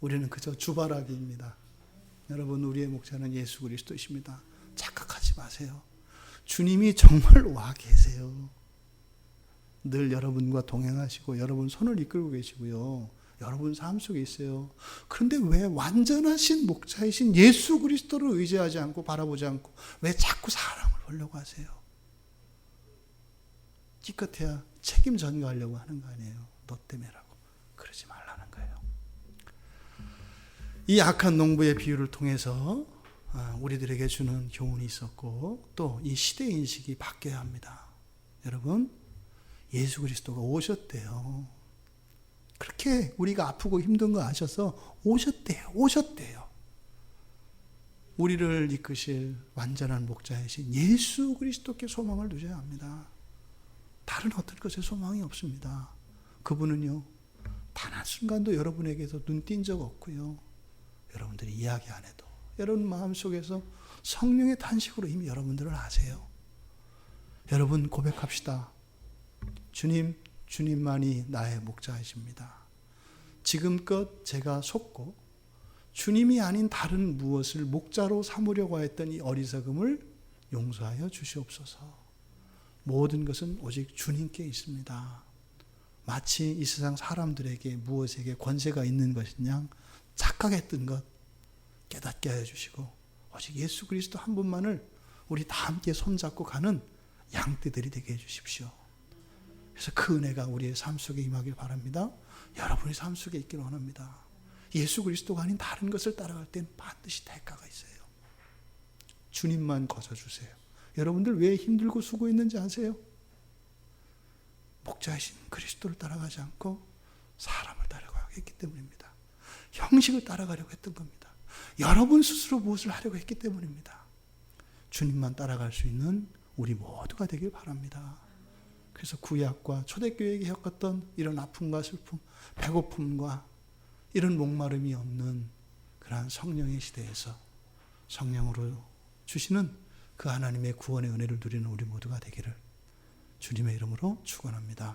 우리는 그저 주바라기입니다. 여러분, 우리의 목자는 예수 그리스도이십니다. 착각하지 마세요. 주님이 정말 와 계세요. 늘 여러분과 동행하시고 여러분 손을 이끌고 계시고요. 여러분 삶 속에 있어요. 그런데 왜 완전하신 목자이신 예수 그리스도를 의지하지 않고 바라보지 않고 왜 자꾸 사람을 보려고 하세요? 기껏해야 책임 전가하려고 하는 거 아니에요. 너 때문에라고. 그러지 말라는 거예요. 이 악한 농부의 비유를 통해서 우리들에게 주는 교훈이 있었고 또 이 시대 인식이 바뀌어야 합니다. 여러분, 예수 그리스도가 오셨대요. 그렇게 우리가 아프고 힘든 거 아셔서 오셨대요. 우리를 이끄실 완전한 목자이신 예수 그리스도께 소망을 두셔야 합니다. 다른 어떤 것에 소망이 없습니다. 그분은요, 단 한순간도 여러분에게서 눈 띈 적 없고요. 여러분들이 이야기 안 해도 여러분 마음속에서 성령의 탄식으로 이미 여러분들을 아세요. 여러분 고백합시다. 주님만이 나의 목자이십니다. 지금껏 제가 속고 주님이 아닌 다른 무엇을 목자로 삼으려고 했던 이 어리석음을 용서하여 주시옵소서. 모든 것은 오직 주님께 있습니다. 마치 이 세상 사람들에게 무엇에게 권세가 있는 것이냐 착각했던 것 깨닫게 하여 주시고 오직 예수 그리스도 한 분만을 우리 다 함께 손잡고 가는 양떼들이 되게 해 주십시오. 그래서 그 은혜가 우리의 삶 속에 임하길 바랍니다. 여러분의 삶 속에 있기를 원합니다. 예수 그리스도가 아닌 다른 것을 따라갈 땐 반드시 대가가 있어요. 주님만 거저주세요. 여러분들 왜 힘들고 수고했는지 아세요? 목자이신 그리스도를 따라가지 않고 사람을 따라가려고 했기 때문입니다. 형식을 따라가려고 했던 겁니다. 여러분 스스로 무엇을 하려고 했기 때문입니다. 주님만 따라갈 수 있는 우리 모두가 되길 바랍니다. 그래서 구약과 초대교회에게 겪었던 이런 아픔과 슬픔, 배고픔과 이런 목마름이 없는 그러한 성령의 시대에서 성령으로 주시는 그 하나님의 구원의 은혜를 누리는 우리 모두가 되기를 주님의 이름으로 축원합니다.